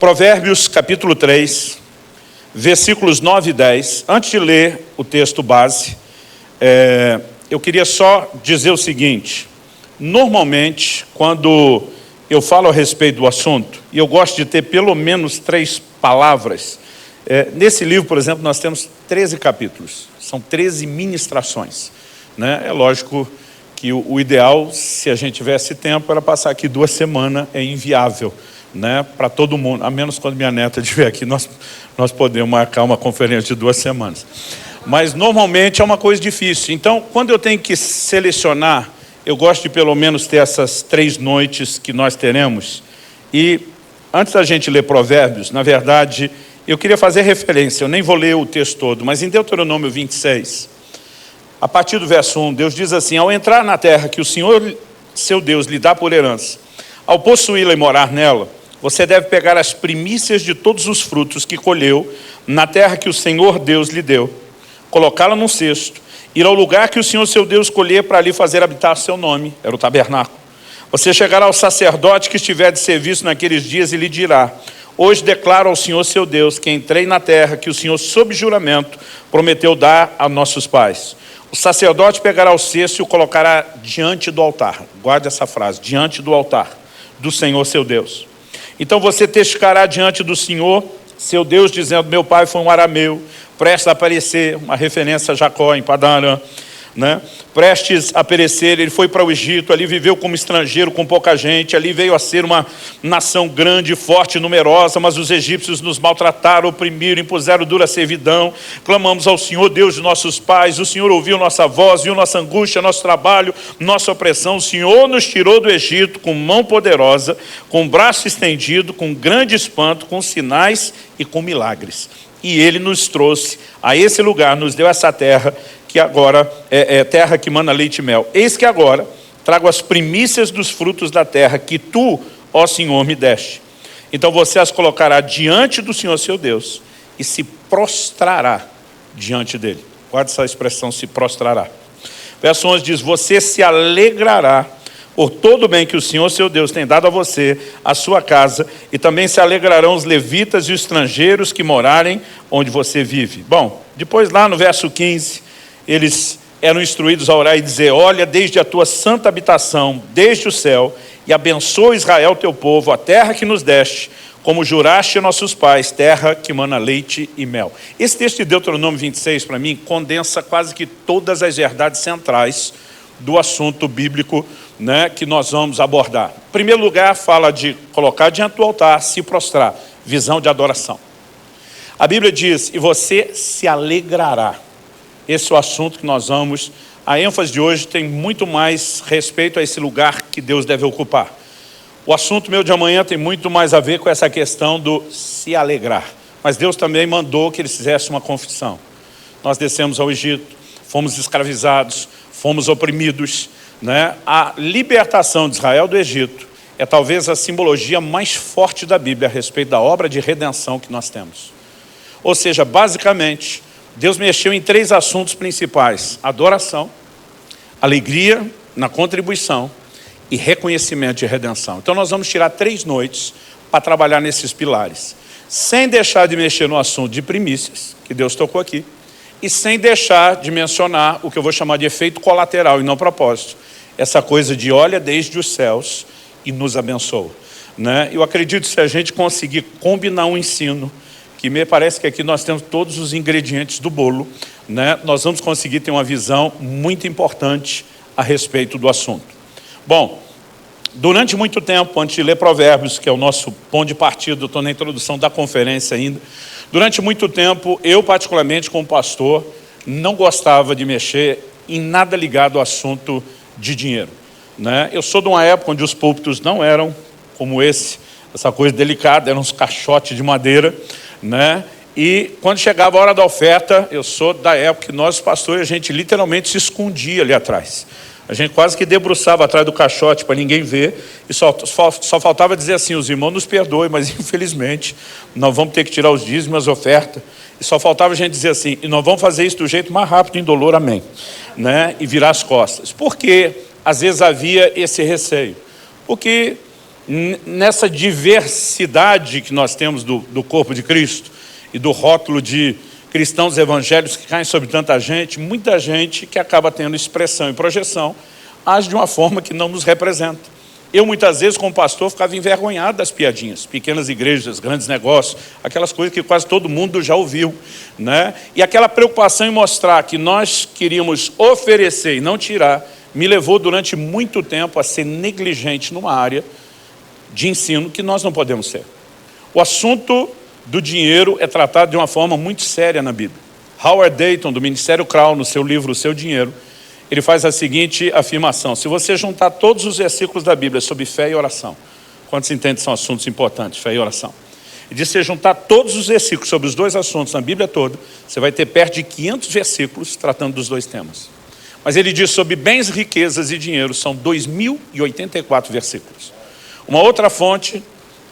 Provérbios capítulo 3, versículos 9 e 10. Antes de ler o texto base, eu queria só dizer o seguinte. Normalmente, quando eu falo a respeito do assunto, e eu gosto de ter pelo menos 3 palavras, nesse livro, por exemplo, nós temos 13 capítulos, são 13 ministrações, né? É lógico que o ideal, se a gente tivesse tempo, era passar aqui 2 semanas, é inviável, né, para todo mundo, a menos quando minha neta estiver aqui, nós podemos marcar uma conferência de 2 semanas. Mas normalmente é uma coisa difícil. Então, quando eu tenho que selecionar, eu gosto de pelo menos ter essas 3 noites que nós teremos. E antes da gente ler Provérbios, na verdade, eu queria fazer referência, eu nem vou ler o texto todo, mas em Deuteronômio 26, a partir do verso 1, Deus diz assim: ao entrar na terra que o Senhor, seu Deus, lhe dá por herança, ao possuí-la e morar nela, você deve pegar as primícias de todos os frutos que colheu na terra que o Senhor Deus lhe deu, colocá-la num cesto, ir ao lugar que o Senhor seu Deus escolher para ali fazer habitar seu nome, era o tabernáculo. Você chegará ao sacerdote que estiver de serviço naqueles dias e lhe dirá: hoje declaro ao Senhor seu Deus que entrei na terra que o Senhor, sob juramento, prometeu dar a nossos pais. O sacerdote pegará o cesto e o colocará diante do altar. Guarde essa frase: diante do altar do Senhor seu Deus. Então você testificará diante do Senhor, seu Deus, dizendo: meu pai foi um arameu, prestes a perecer, uma referência a Jacó em Padã Arã, né? Prestes a perecer, ele foi para o Egito, ali viveu como estrangeiro com pouca gente, ali veio a ser uma nação grande, forte e numerosa, mas os egípcios nos maltrataram, oprimiram, impuseram dura servidão. Clamamos ao Senhor, Deus de nossos pais, o Senhor ouviu nossa voz, viu nossa angústia, nosso trabalho, nossa opressão. O Senhor nos tirou do Egito com mão poderosa, com braço estendido, com grande espanto, com sinais e com milagres. E Ele nos trouxe a esse lugar, nos deu essa terra, que agora é terra que mana leite e mel. Eis que agora trago as primícias dos frutos da terra que tu, ó Senhor, me deste. Então você as colocará diante do Senhor seu Deus e se prostrará diante dele. Guarda essa expressão, se prostrará. Verso 11 diz: você se alegrará por todo o bem que o Senhor seu Deus tem dado a você, a sua casa, e também se alegrarão os levitas e os estrangeiros que morarem onde você vive. Bom, depois lá no verso 15, eles eram instruídos a orar e dizer: olha desde a tua santa habitação, desde o céu, e abençoa Israel teu povo, a terra que nos deste, como juraste a nossos pais, terra que mana leite e mel. Esse texto de Deuteronômio 26, para mim, condensa quase que todas as verdades centrais do assunto bíblico, né, que nós vamos abordar. Em primeiro lugar, fala de colocar diante do altar, se prostrar, visão de adoração. A Bíblia diz: e você se alegrará. Esse é o assunto que nós vamos. A ênfase de hoje tem muito mais respeito a esse lugar que Deus deve ocupar. O assunto meu de amanhã tem muito mais a ver com essa questão do se alegrar. Mas Deus também mandou que eles fizessem uma confissão. Nós descemos ao Egito, fomos escravizados, fomos oprimidos, né? A libertação de Israel do Egito é talvez a simbologia mais forte da Bíblia a respeito da obra de redenção que nós temos. Ou seja, basicamente, Deus mexeu em 3 assuntos principais: adoração, alegria na contribuição e reconhecimento de redenção. Então nós vamos tirar 3 noites para trabalhar nesses pilares, sem deixar de mexer no assunto de primícias, que Deus tocou aqui, e sem deixar de mencionar o que eu vou chamar de efeito colateral e não propósito, essa coisa de olha desde os céus e nos abençoa, né? Eu acredito que se a gente conseguir combinar um ensino, que me parece que aqui nós temos todos os ingredientes do bolo, né? Nós vamos conseguir ter uma visão muito importante a respeito do assunto. Bom, durante muito tempo, antes de ler Provérbios, que é o nosso ponto de partida, eu estou na introdução da conferência ainda, durante muito tempo, eu particularmente como pastor, não gostava de mexer em nada ligado ao assunto de dinheiro, né? Eu sou de uma época onde os púlpitos não eram como essa coisa delicada, eram uns caixotes de madeira, né? E quando chegava a hora da oferta, eu sou da época que nós pastores, a gente literalmente se escondia ali atrás. A gente quase que debruçava atrás do caixote para ninguém ver, e só faltava dizer assim: os irmãos nos perdoem, mas infelizmente nós vamos ter que tirar os dízimos, as ofertas. E só faltava a gente dizer assim: e nós vamos fazer isso do jeito mais rápido e indolor, amém, né? E virar as costas. Por que às vezes havia esse receio? Porque nessa diversidade que nós temos do corpo de Cristo e do rótulo de cristãos evangélicos que caem sobre tanta gente, muita gente que acaba tendo expressão e projeção age de uma forma que não nos representa. Eu, muitas vezes, como pastor, ficava envergonhado das piadinhas. Pequenas igrejas, grandes negócios, aquelas coisas que quase todo mundo já ouviu, né? E aquela preocupação em mostrar que nós queríamos oferecer e não tirar, me levou durante muito tempo a ser negligente numa área de ensino que nós não podemos ser. O assunto do dinheiro é tratado de uma forma muito séria na Bíblia. Howard Dayton, do Ministério Crown, no seu livro O Seu Dinheiro, ele faz a seguinte afirmação: se você juntar todos os versículos da Bíblia sobre fé e oração, quantos entendem que são assuntos importantes, fé e oração? Ele diz que se você juntar todos os versículos sobre os dois assuntos na Bíblia toda, você vai ter perto de 500 versículos tratando dos dois temas. Mas ele diz sobre bens, riquezas e dinheiro, são 2.084 versículos. Uma outra fonte,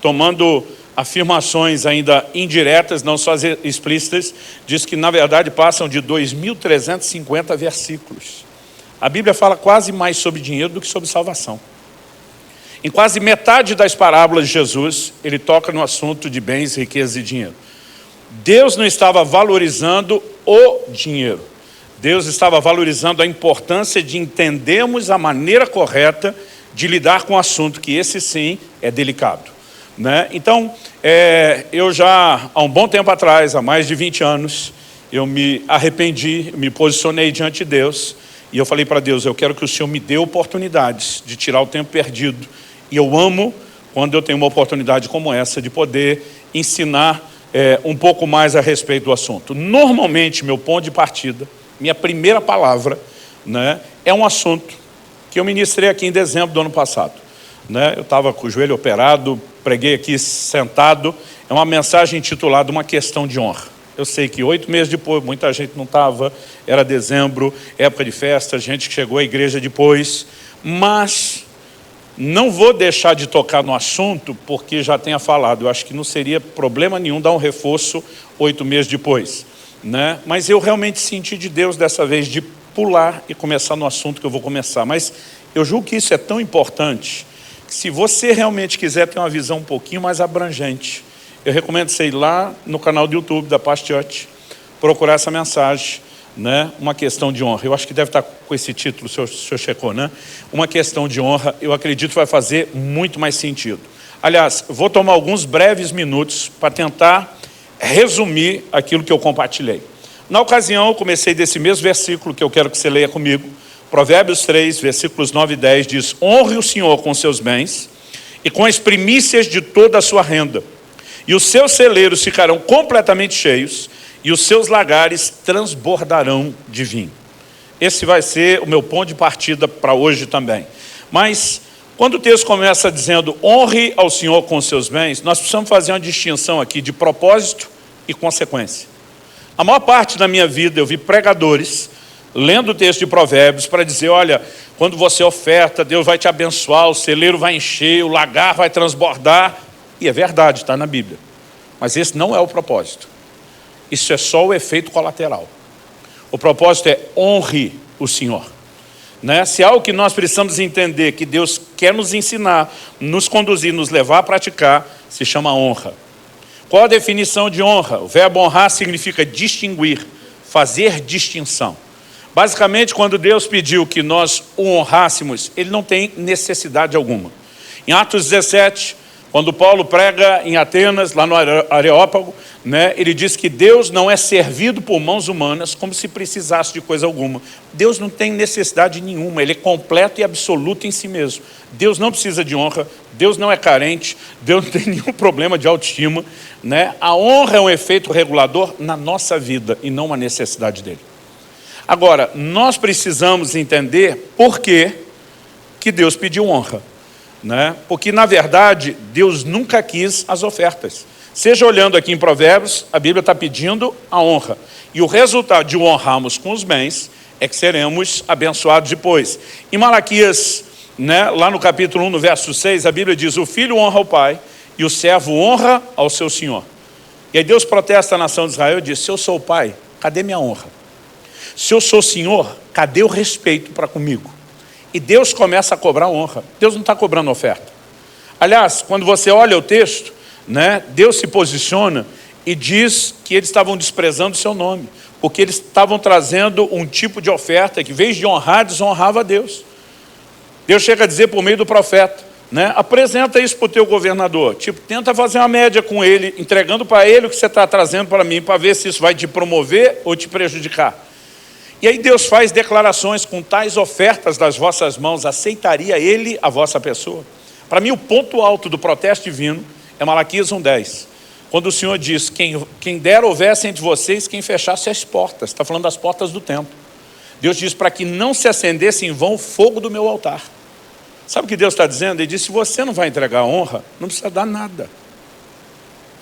tomando afirmações ainda indiretas, não só explícitas, diz que na verdade passam de 2.350 versículos. A Bíblia fala quase mais sobre dinheiro do que sobre salvação. Em quase metade das parábolas de Jesus, ele toca no assunto de bens, riquezas e dinheiro. Deus não estava valorizando o dinheiro. Deus estava valorizando a importância de entendermos a maneira correta de lidar com o assunto, que esse sim é delicado, né? Então, eu já, há um bom tempo atrás, há mais de 20 anos, eu me arrependi, me posicionei diante de Deus, e eu falei para Deus: eu quero que o Senhor me dê oportunidades de tirar o tempo perdido, e eu amo quando eu tenho uma oportunidade como essa, de poder ensinar um pouco mais a respeito do assunto. Normalmente, meu ponto de partida, minha primeira palavra, né, é um assunto que eu ministrei aqui em dezembro do ano passado, né? Eu estava com o joelho operado, preguei aqui sentado, é uma mensagem intitulada Uma Questão de Honra. Eu sei que 8 meses depois, muita gente não estava, era dezembro, época de festa, gente que chegou à igreja depois, mas não vou deixar de tocar no assunto porque já tenha falado. Eu acho que não seria problema nenhum dar um reforço 8 meses depois, né? Mas eu realmente senti de Deus dessa vez de pular e começar no assunto que eu vou começar. Mas eu julgo que isso é tão importante que, se você realmente quiser ter uma visão um pouquinho mais abrangente, eu recomendo você ir lá no canal do YouTube da Past Church, procurar essa mensagem, né? Uma Questão de Honra. Eu acho que deve estar com esse título, o senhor checou, né? Uma Questão de Honra, eu acredito que vai fazer muito mais sentido. Aliás, vou tomar alguns breves minutos para tentar resumir aquilo que eu compartilhei. Na ocasião, eu comecei desse mesmo versículo que eu quero que você leia comigo. Provérbios 3, versículos 9 e 10 diz: honre o Senhor com seus bens e com as primícias de toda a sua renda, e os seus celeiros ficarão completamente cheios, e os seus lagares transbordarão de vinho. Esse vai ser o meu ponto de partida para hoje também. Mas, quando o texto começa dizendo honre ao Senhor com seus bens, nós precisamos fazer uma distinção aqui de propósito e consequência. A maior parte da minha vida eu vi pregadores lendo o texto de Provérbios para dizer: olha, quando você oferta, Deus vai te abençoar, o celeiro vai encher, o lagar vai transbordar. E é verdade, está na Bíblia. Mas esse não é o propósito. Isso é só o efeito colateral. O propósito é honre o Senhor, né? Se há algo que nós precisamos entender, que Deus quer nos ensinar, nos conduzir, nos levar a praticar, se chama honra. Qual a definição de honra? O verbo honrar significa distinguir, fazer distinção. Basicamente, quando Deus pediu que nós o honrássemos, Ele não tem necessidade alguma. Em Atos 17, quando Paulo prega em Atenas, lá no Areópago, né, ele diz que Deus não é servido por mãos humanas como se precisasse de coisa alguma. Deus não tem necessidade nenhuma, Ele é completo e absoluto em si mesmo. Deus não precisa de honra, Deus não é carente, Deus não tem nenhum problema de autoestima, né? A honra é um efeito regulador na nossa vida e não uma necessidade dele. Agora, nós precisamos entender por que Deus pediu honra, né? Porque, na verdade, Deus nunca quis as ofertas. Seja olhando aqui em Provérbios, a Bíblia está pedindo a honra. E o resultado de o honrarmos com os bens é que seremos abençoados depois. Em Malaquias, né, lá no capítulo 1, no verso 6, a Bíblia diz: o filho honra o pai e o servo honra ao seu senhor. E aí Deus protesta a nação de Israel e diz: se eu sou o pai, cadê minha honra? Se eu sou o senhor, cadê o respeito para comigo? E Deus começa a cobrar honra. Deus não está cobrando oferta. Aliás, quando você olha o texto, né, Deus se posiciona e diz que eles estavam desprezando o seu nome, porque eles estavam trazendo um tipo de oferta que, em vez de honrar, desonrava a Deus. Deus chega a dizer por meio do profeta, né, apresenta isso para o teu governador, tipo, tenta fazer uma média com ele, entregando para ele o que você está trazendo para mim, para ver se isso vai te promover ou te prejudicar. E aí Deus faz declarações: com tais ofertas das vossas mãos, aceitaria ele a vossa pessoa? Para mim, o ponto alto do protesto divino é Malaquias 1:10, quando o Senhor diz: quem der houvesse entre vocês quem fechasse as portas. Está falando das portas do templo. Deus diz para que não se acendesse em vão o fogo do meu altar. Sabe o que Deus está dizendo? Ele diz: se você não vai entregar honra, não precisa dar nada.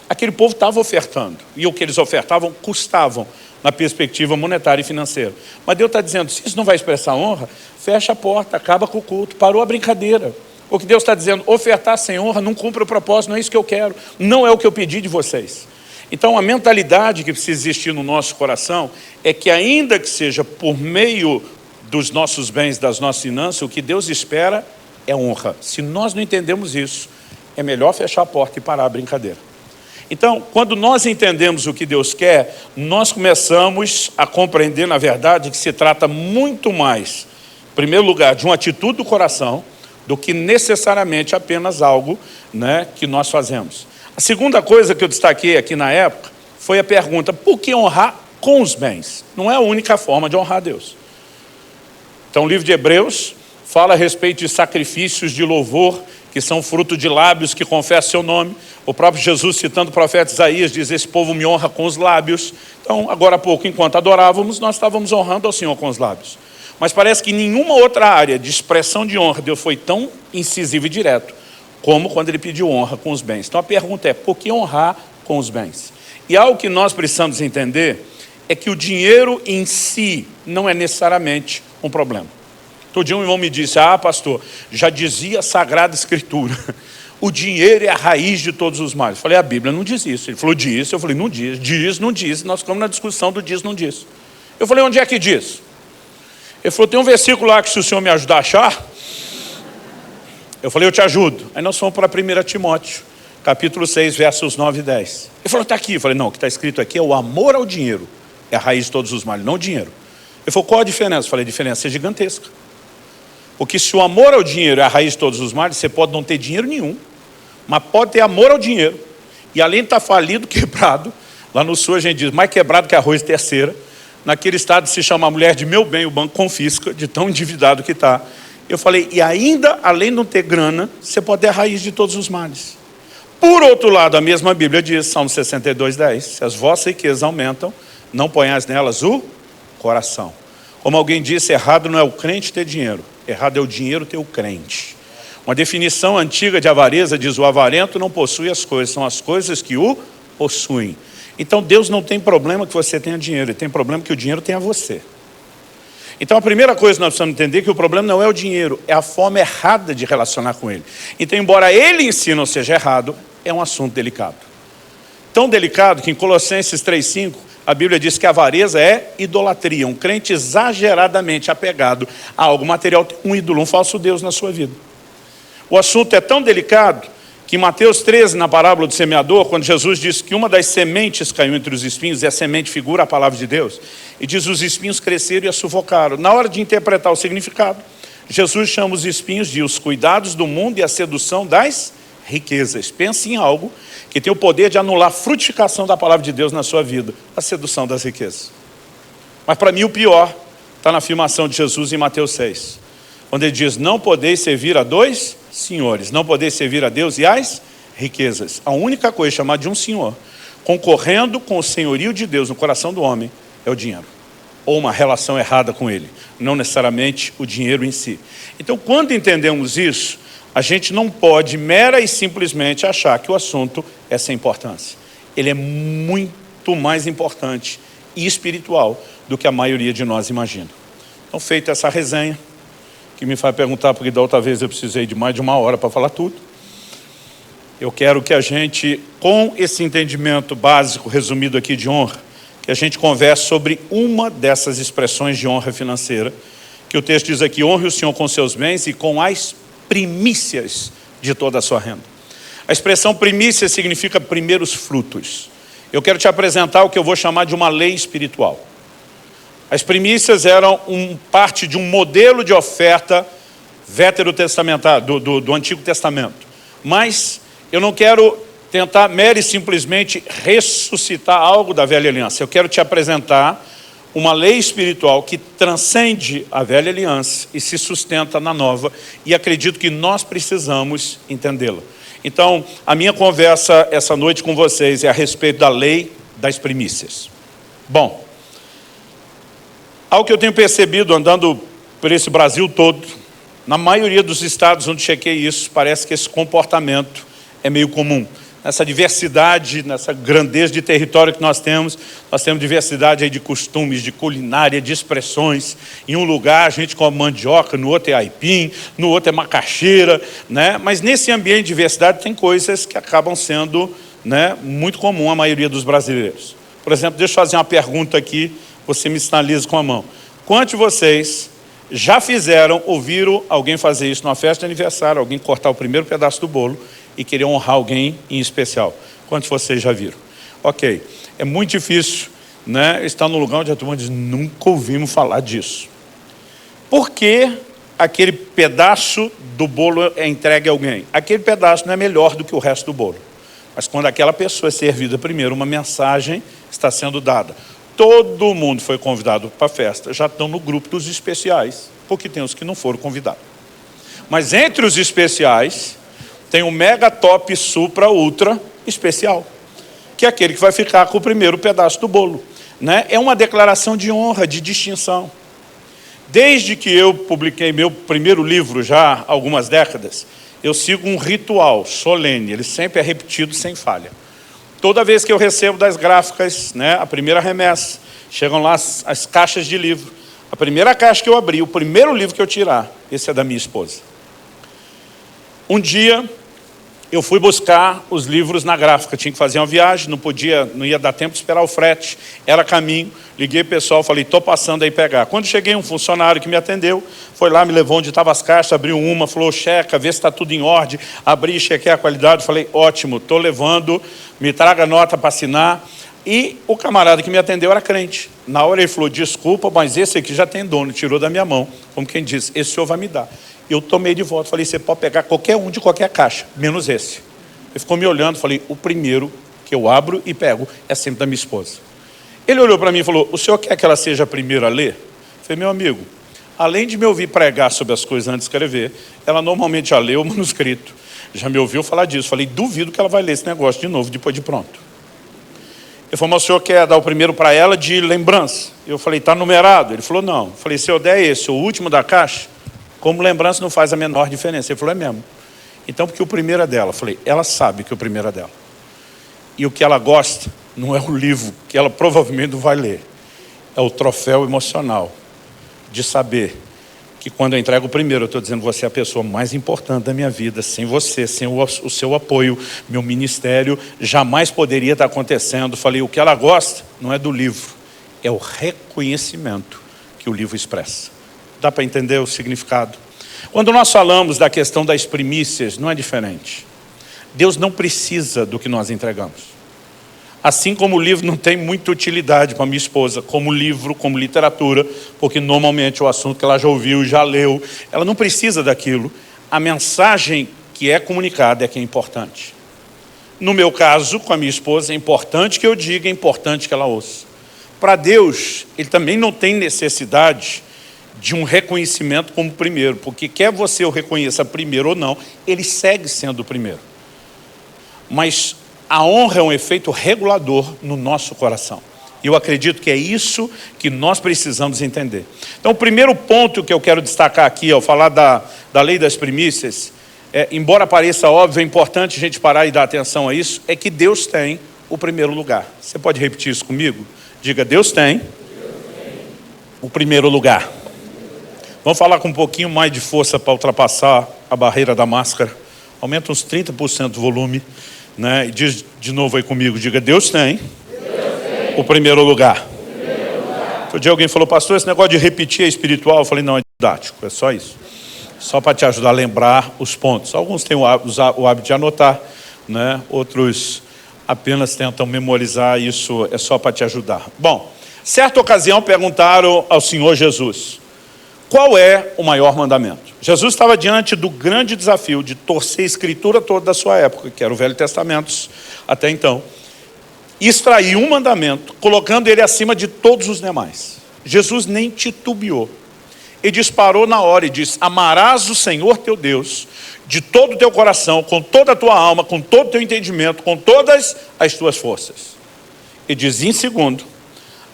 Aquele povo estava ofertando, e o que eles ofertavam custavam na perspectiva monetária e financeira. Mas Deus está dizendo: se isso não vai expressar honra, fecha a porta, acaba com o culto, parou a brincadeira. O que Deus está dizendo: ofertar sem honra não cumpre o propósito, não é isso que eu quero, não é o que eu pedi de vocês. Então a mentalidade que precisa existir no nosso coração é que, ainda que seja por meio dos nossos bens, das nossas finanças, o que Deus espera é honra. Se nós não entendemos isso, é melhor fechar a porta e parar a brincadeira. Então, quando nós entendemos o que Deus quer, nós começamos a compreender, na verdade, que se trata muito mais, em primeiro lugar, de uma atitude do coração, do que necessariamente apenas algo, né, que nós fazemos. A segunda coisa que eu destaquei aqui na época foi a pergunta: por que honrar com os bens? Não é a única forma de honrar a Deus. Então o livro de Hebreus fala a respeito de sacrifícios de louvor, que são fruto de lábios que confessam seu nome. O próprio Jesus, citando o profeta Isaías, diz: esse povo me honra com os lábios. Então, agora há pouco, enquanto adorávamos, nós estávamos honrando ao Senhor com os lábios. Mas parece que em nenhuma outra área de expressão de honra Deus foi tão incisivo e direto como quando ele pediu honra com os bens. Então a pergunta é: por que honrar com os bens? E algo que nós precisamos entender é que o dinheiro em si não é necessariamente um problema. Todo dia um irmão me disse: ah, pastor, já dizia a Sagrada Escritura, o dinheiro é a raiz de todos os males. Eu falei: a Bíblia não diz isso. Ele falou: diz. Eu falei: não diz. Diz, não diz. Nós ficamos na discussão do diz, não diz. Eu falei: onde é que diz? Ele falou: tem um versículo lá que, se o senhor me ajudar a achar. Eu falei: eu te ajudo. Aí nós fomos para 1 Timóteo, capítulo 6, versos 9 e 10. Ele falou: está aqui. Eu falei: não, o que está escrito aqui é o amor ao dinheiro é a raiz de todos os males, não o dinheiro. Ele falou: qual a diferença? Eu falei: a diferença é gigantesca. Porque se o amor ao dinheiro é a raiz de todos os males, você pode não ter dinheiro nenhum, mas pode ter amor ao dinheiro. E além de estar falido, quebrado, lá no sul a gente diz: mais quebrado que arroz terceira. Naquele estado se chama a mulher de meu bem, o banco confisca, de tão endividado que está. Eu falei: e ainda, além de não ter grana, você pode ter a raiz de todos os males. Por outro lado, a mesma Bíblia diz, Salmo 62:10, se as vossas riquezas aumentam, não ponhais nelas o coração. Como alguém disse, errado não é o crente ter dinheiro, errado é o dinheiro ter o crente. Uma definição antiga de avareza diz: o avarento não possui as coisas, são as coisas que o possuem. Então Deus não tem problema que você tenha dinheiro, Ele tem problema que o dinheiro tenha você. Então a primeira coisa que nós precisamos entender é que o problema não é o dinheiro, é a forma errada de relacionar com ele. Então, embora ele em si não seja errado, é um assunto delicado. Tão delicado que em Colossenses 3:5, a Bíblia diz que a avareza é idolatria. Um crente exageradamente apegado a algo material, um ídolo, um falso Deus na sua vida. O assunto é tão delicado que em Mateus 13, na parábola do semeador, quando Jesus disse que uma das sementes caiu entre os espinhos, e a semente figura a palavra de Deus, e diz: os espinhos cresceram e a sufocaram. Na hora de interpretar o significado, Jesus chama os espinhos de os cuidados do mundo e a sedução das riquezas. Pense em algo que tem o poder de anular a frutificação da palavra de Deus na sua vida: a sedução das riquezas. Mas para mim o pior está na afirmação de Jesus em Mateus 6, quando ele diz: não podeis servir a dois senhores, não podeis servir a Deus e às riquezas. A única coisa chamada de um senhor, concorrendo com o senhorio de Deus no coração do homem, é o dinheiro, ou uma relação errada com ele, não necessariamente o dinheiro em si. Então, quando entendemos isso, a gente não pode mera e simplesmente achar que o assunto é sem importância. Ele é muito mais importante e espiritual do que a maioria de nós imagina. Então, feita essa resenha, que me faz perguntar porque da outra vez eu precisei de mais de 1 hora para falar tudo, eu quero que a gente, com esse entendimento básico, resumido aqui de honra, que a gente converse sobre uma dessas expressões de honra financeira, que o texto diz aqui: honre o Senhor com seus bens e com as primícias de toda a sua renda. A expressão primícia significa primeiros frutos. Eu quero te apresentar o que eu vou chamar de uma lei espiritual. As primícias eram parte de um modelo de oferta veterotestamentário, do Antigo Testamento. Mas eu não quero tentar mero e simplesmente ressuscitar algo da velha aliança. Eu quero te apresentar uma lei espiritual que transcende a velha aliança e se sustenta na nova, e acredito que nós precisamos entendê-la. Então, a minha conversa essa noite com vocês é a respeito da lei das primícias. Bom, algo que eu tenho percebido andando por esse Brasil todo, na maioria dos estados onde chequei isso, parece que esse comportamento é meio comum. Nessa diversidade, nessa grandeza de território que nós temos diversidade aí de costumes, de culinária, de expressões. Em um lugar a gente come mandioca, no outro é aipim, no outro é macaxeira, né? Mas nesse ambiente de diversidade tem coisas que acabam sendo, né, muito comum à maioria dos brasileiros. Por exemplo, deixa eu fazer uma pergunta aqui, você me sinaliza com a mão. Quantos de vocês já fizeram, ouviram alguém fazer isso numa festa de aniversário, alguém cortar o primeiro pedaço do bolo e querer honrar alguém em especial? Quantos de vocês já viram? Ok, é muito difícil, né, estar num lugar onde a turma diz, nunca ouvimos falar disso. Por que aquele pedaço do bolo é entregue a alguém? Aquele pedaço não é melhor do que o resto do bolo. Mas quando aquela pessoa é servida primeiro, uma mensagem está sendo dada. Todo mundo foi convidado para a festa, já estão no grupo dos especiais, porque tem os que não foram convidados. Mas entre os especiais, tem um mega top supra ultra especial, que é aquele que vai ficar com o primeiro pedaço do bolo, né? É uma declaração de honra, de distinção. Desde que eu publiquei meu primeiro livro, já há algumas décadas, eu sigo um ritual solene, ele sempre é repetido sem falha. Toda vez que eu recebo das gráficas, né, a primeira remessa, chegam lá as caixas de livro. A primeira caixa que eu abri, o primeiro livro que eu tirar, esse é da minha esposa. Um dia, eu fui buscar os livros na gráfica, tinha que fazer uma viagem, não ia dar tempo de esperar o frete, era caminho, liguei para o pessoal, falei, estou passando aí pegar. Quando cheguei, um funcionário que me atendeu, foi lá, me levou onde estavam as caixas, abriu uma, falou, checa, vê se está tudo em ordem, abri, chequei a qualidade, falei, ótimo, estou levando, me traga a nota para assinar. E o camarada que me atendeu era crente. Na hora ele falou, desculpa, mas esse aqui já tem dono, tirou da minha mão, como quem disse, esse senhor vai me dar. Eu tomei de volta, falei, você pode pegar qualquer um de qualquer caixa, menos esse. Ele ficou me olhando, falei, o primeiro que eu abro e pego é sempre da minha esposa. Ele olhou para mim e falou, o senhor quer que ela seja a primeira a ler? Eu falei, meu amigo, além de me ouvir pregar sobre as coisas antes de escrever, ela normalmente já leu o manuscrito, já me ouviu falar disso. Falei, duvido que ela vai ler esse negócio de novo, depois de pronto. Ele falou, mas o senhor quer dar o primeiro para ela de lembrança? Eu falei, está numerado? Ele falou, não. Eu falei, se eu der esse, o último da caixa, como lembrança não faz a menor diferença. Ele falou, é mesmo. Então, porque o primeiro é dela. Eu falei, ela sabe que o primeiro é dela. E o que ela gosta não é o livro, que ela provavelmente não vai ler. É o troféu emocional de saber que quando eu entrego o primeiro, eu estou dizendo, você é a pessoa mais importante da minha vida. Sem você, sem o seu apoio, meu ministério jamais poderia estar acontecendo. Falei, o que ela gosta não é do livro, é o reconhecimento que o livro expressa. Dá para entender o significado? Quando nós falamos da questão das primícias, não é diferente. Deus não precisa do que nós entregamos. Assim como o livro não tem muita utilidade para minha esposa, como livro, como literatura, porque normalmente o assunto que ela já ouviu, já leu, ela não precisa daquilo. A mensagem que é comunicada é que é importante. No meu caso, com a minha esposa, é importante que eu diga, é importante que ela ouça. Para Deus, Ele também não tem necessidade de um reconhecimento como primeiro, porque quer você o reconheça primeiro ou não, Ele segue sendo o primeiro. Mas a honra é um efeito regulador no nosso coração. E eu acredito que é isso que nós precisamos entender. Então, o primeiro ponto que eu quero destacar aqui, ao falar da lei das primícias, embora pareça óbvio, é importante a gente parar e dar atenção a isso, é que Deus tem o primeiro lugar. Você pode repetir isso comigo? Diga, Deus tem o primeiro lugar. Vamos falar com um pouquinho mais de força para ultrapassar a barreira da máscara. Aumenta uns 30% do volume. Né? E diz de novo aí comigo, diga, Deus tem o primeiro lugar. Outro dia alguém falou, pastor, esse negócio de repetir é espiritual. Eu falei, não, é didático, é só isso. Só para te ajudar a lembrar os pontos. Alguns têm o hábito de anotar, né? Outros apenas tentam memorizar, isso é só para te ajudar. Bom, certa ocasião perguntaram ao Senhor Jesus, qual é o maior mandamento? Jesus estava diante do grande desafio de torcer a escritura toda da sua época, que era o Velho Testamento até então, e extrair um mandamento, colocando ele acima de todos os demais. Jesus nem titubeou. E disparou na hora e disse, amarás o Senhor teu Deus de todo o teu coração, com toda a tua alma, com todo o teu entendimento, com todas as tuas forças. E diz em segundo,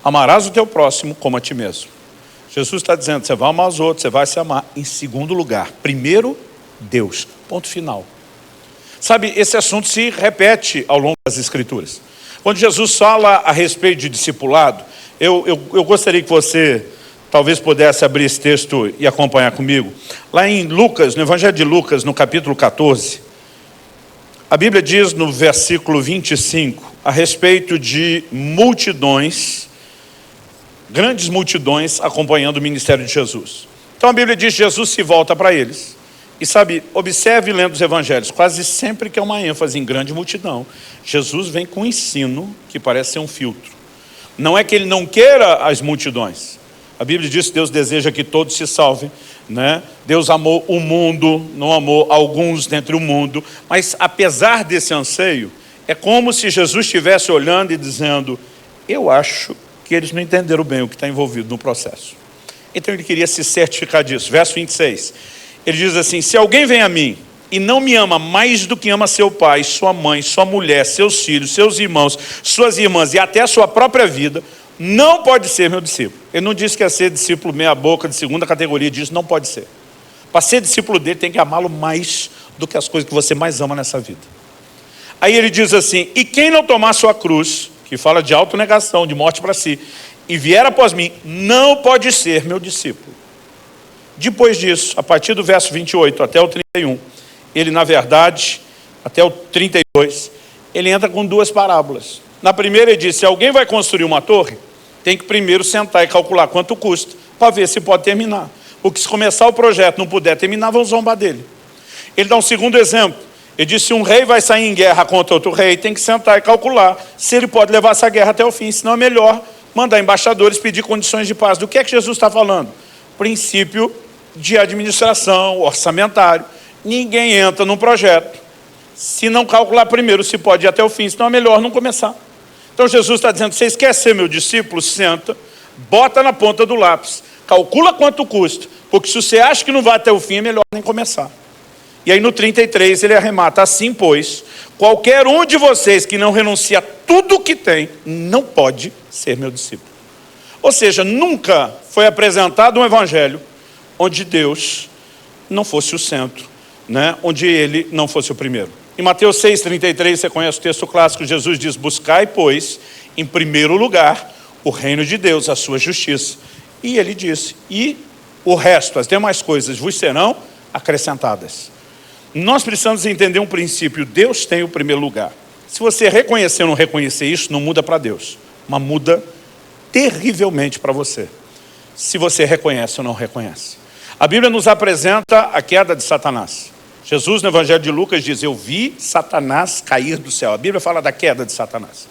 amarás o teu próximo como a ti mesmo. Jesus está dizendo, você vai amar os outros, você vai se amar. Em segundo lugar, primeiro, Deus. Ponto final. Sabe, esse assunto se repete ao longo das Escrituras. Quando Jesus fala a respeito de discipulado, eu gostaria que você talvez pudesse abrir esse texto e acompanhar comigo. Lá em Lucas, no Evangelho de Lucas, no capítulo 14, a Bíblia diz no versículo 25, a respeito de multidões, grandes multidões acompanhando o ministério de Jesus. Então a Bíblia diz que Jesus se volta para eles. E sabe, observe lendo os evangelhos, quase sempre que é uma ênfase em grande multidão, Jesus vem com um ensino que parece ser um filtro. Não é que ele não queira as multidões. A Bíblia diz que Deus deseja que todos se salvem, né? Deus amou o mundo, não amou alguns dentre o mundo, mas apesar desse anseio, é como se Jesus estivesse olhando e dizendo, eu acho que eles não entenderam bem o que está envolvido no processo. Então ele queria se certificar disso. Verso 26, ele diz assim, se alguém vem a mim e não me ama mais do que ama seu pai, sua mãe, sua mulher, seus filhos, seus irmãos, suas irmãs e até a sua própria vida, não pode ser meu discípulo. Ele não disse que ia ser discípulo meia boca, de segunda categoria, disso não pode ser. Para ser discípulo dele tem que amá-lo mais do que as coisas que você mais ama nessa vida. Aí ele diz assim, e quem não tomar sua cruz, que fala de autonegação, de morte para si, e vier após mim, não pode ser meu discípulo. Depois disso, a partir do verso 28 até o 31, ele na verdade, até o 32, ele entra com duas parábolas. Na primeira ele diz, se alguém vai construir uma torre, tem que primeiro sentar e calcular quanto custa, para ver se pode terminar. Porque se começar o projeto e não puder terminar, vão zombar dele. Ele dá um segundo exemplo. Ele diz, se um rei vai sair em guerra contra outro rei, tem que sentar e calcular se ele pode levar essa guerra até o fim. Senão é melhor mandar embaixadores pedir condições de paz. Do que é que Jesus está falando? Princípio de administração, orçamentário. Ninguém entra num projeto se não calcular primeiro se pode ir até o fim, senão é melhor não começar. Então Jesus está dizendo, vocês querem ser meu discípulo? Senta, bota na ponta do lápis, calcula quanto custa, porque se você acha que não vai até o fim, é melhor nem começar. E aí no 33 ele arremata, assim pois, qualquer um de vocês que não renuncia a tudo que tem, não pode ser meu discípulo. Ou seja, nunca foi apresentado um evangelho onde Deus não fosse o centro, né? Onde ele não fosse o primeiro. Em Mateus 6,33, você conhece o texto clássico, Jesus diz, buscai, pois, em primeiro lugar, o reino de Deus, a sua justiça. E ele disse, e o resto, as demais coisas, vos serão acrescentadas. Nós precisamos entender um princípio, Deus tem o primeiro lugar. Se você reconhecer ou não reconhecer isso, não muda para Deus, mas muda terrivelmente para você. Se você reconhece ou não reconhece. A Bíblia nos apresenta a queda de Satanás. Jesus, no Evangelho de Lucas, diz, eu vi Satanás cair do céu. A Bíblia fala da queda de Satanás.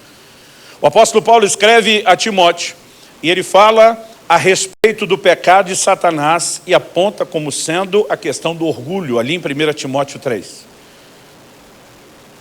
O apóstolo Paulo escreve a Timóteo, e ele fala a respeito do pecado de Satanás, e aponta como sendo a questão do orgulho, ali em 1 Timóteo 3.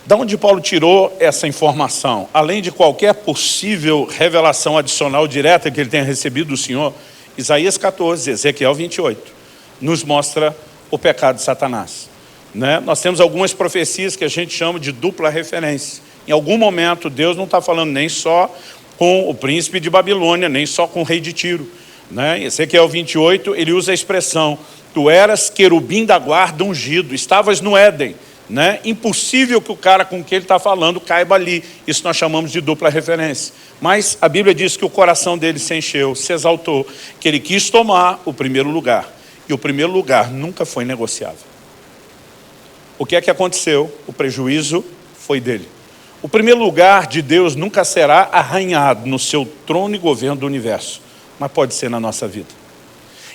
Da onde Paulo tirou essa informação? Além de qualquer possível revelação adicional direta que ele tenha recebido do Senhor, Isaías 14, Ezequiel 28, nos mostra o pecado de Satanás. Né? Nós temos algumas profecias que a gente chama de dupla referência. Em algum momento, Deus não está falando nem só com o príncipe de Babilônia, nem só com o rei de Tiro. Né? Ezequiel 28, ele usa a expressão, tu eras querubim da guarda ungido, estavas no Éden. Né? Impossível que o cara com quem ele está falando caiba ali. Isso nós chamamos de dupla referência. Mas a Bíblia diz que o coração dele se encheu, se exaltou, que ele quis tomar o primeiro lugar. E o primeiro lugar nunca foi negociável. O que é que aconteceu? O prejuízo foi dele. O primeiro lugar de Deus nunca será arranhado no seu trono e governo do universo, mas pode ser na nossa vida.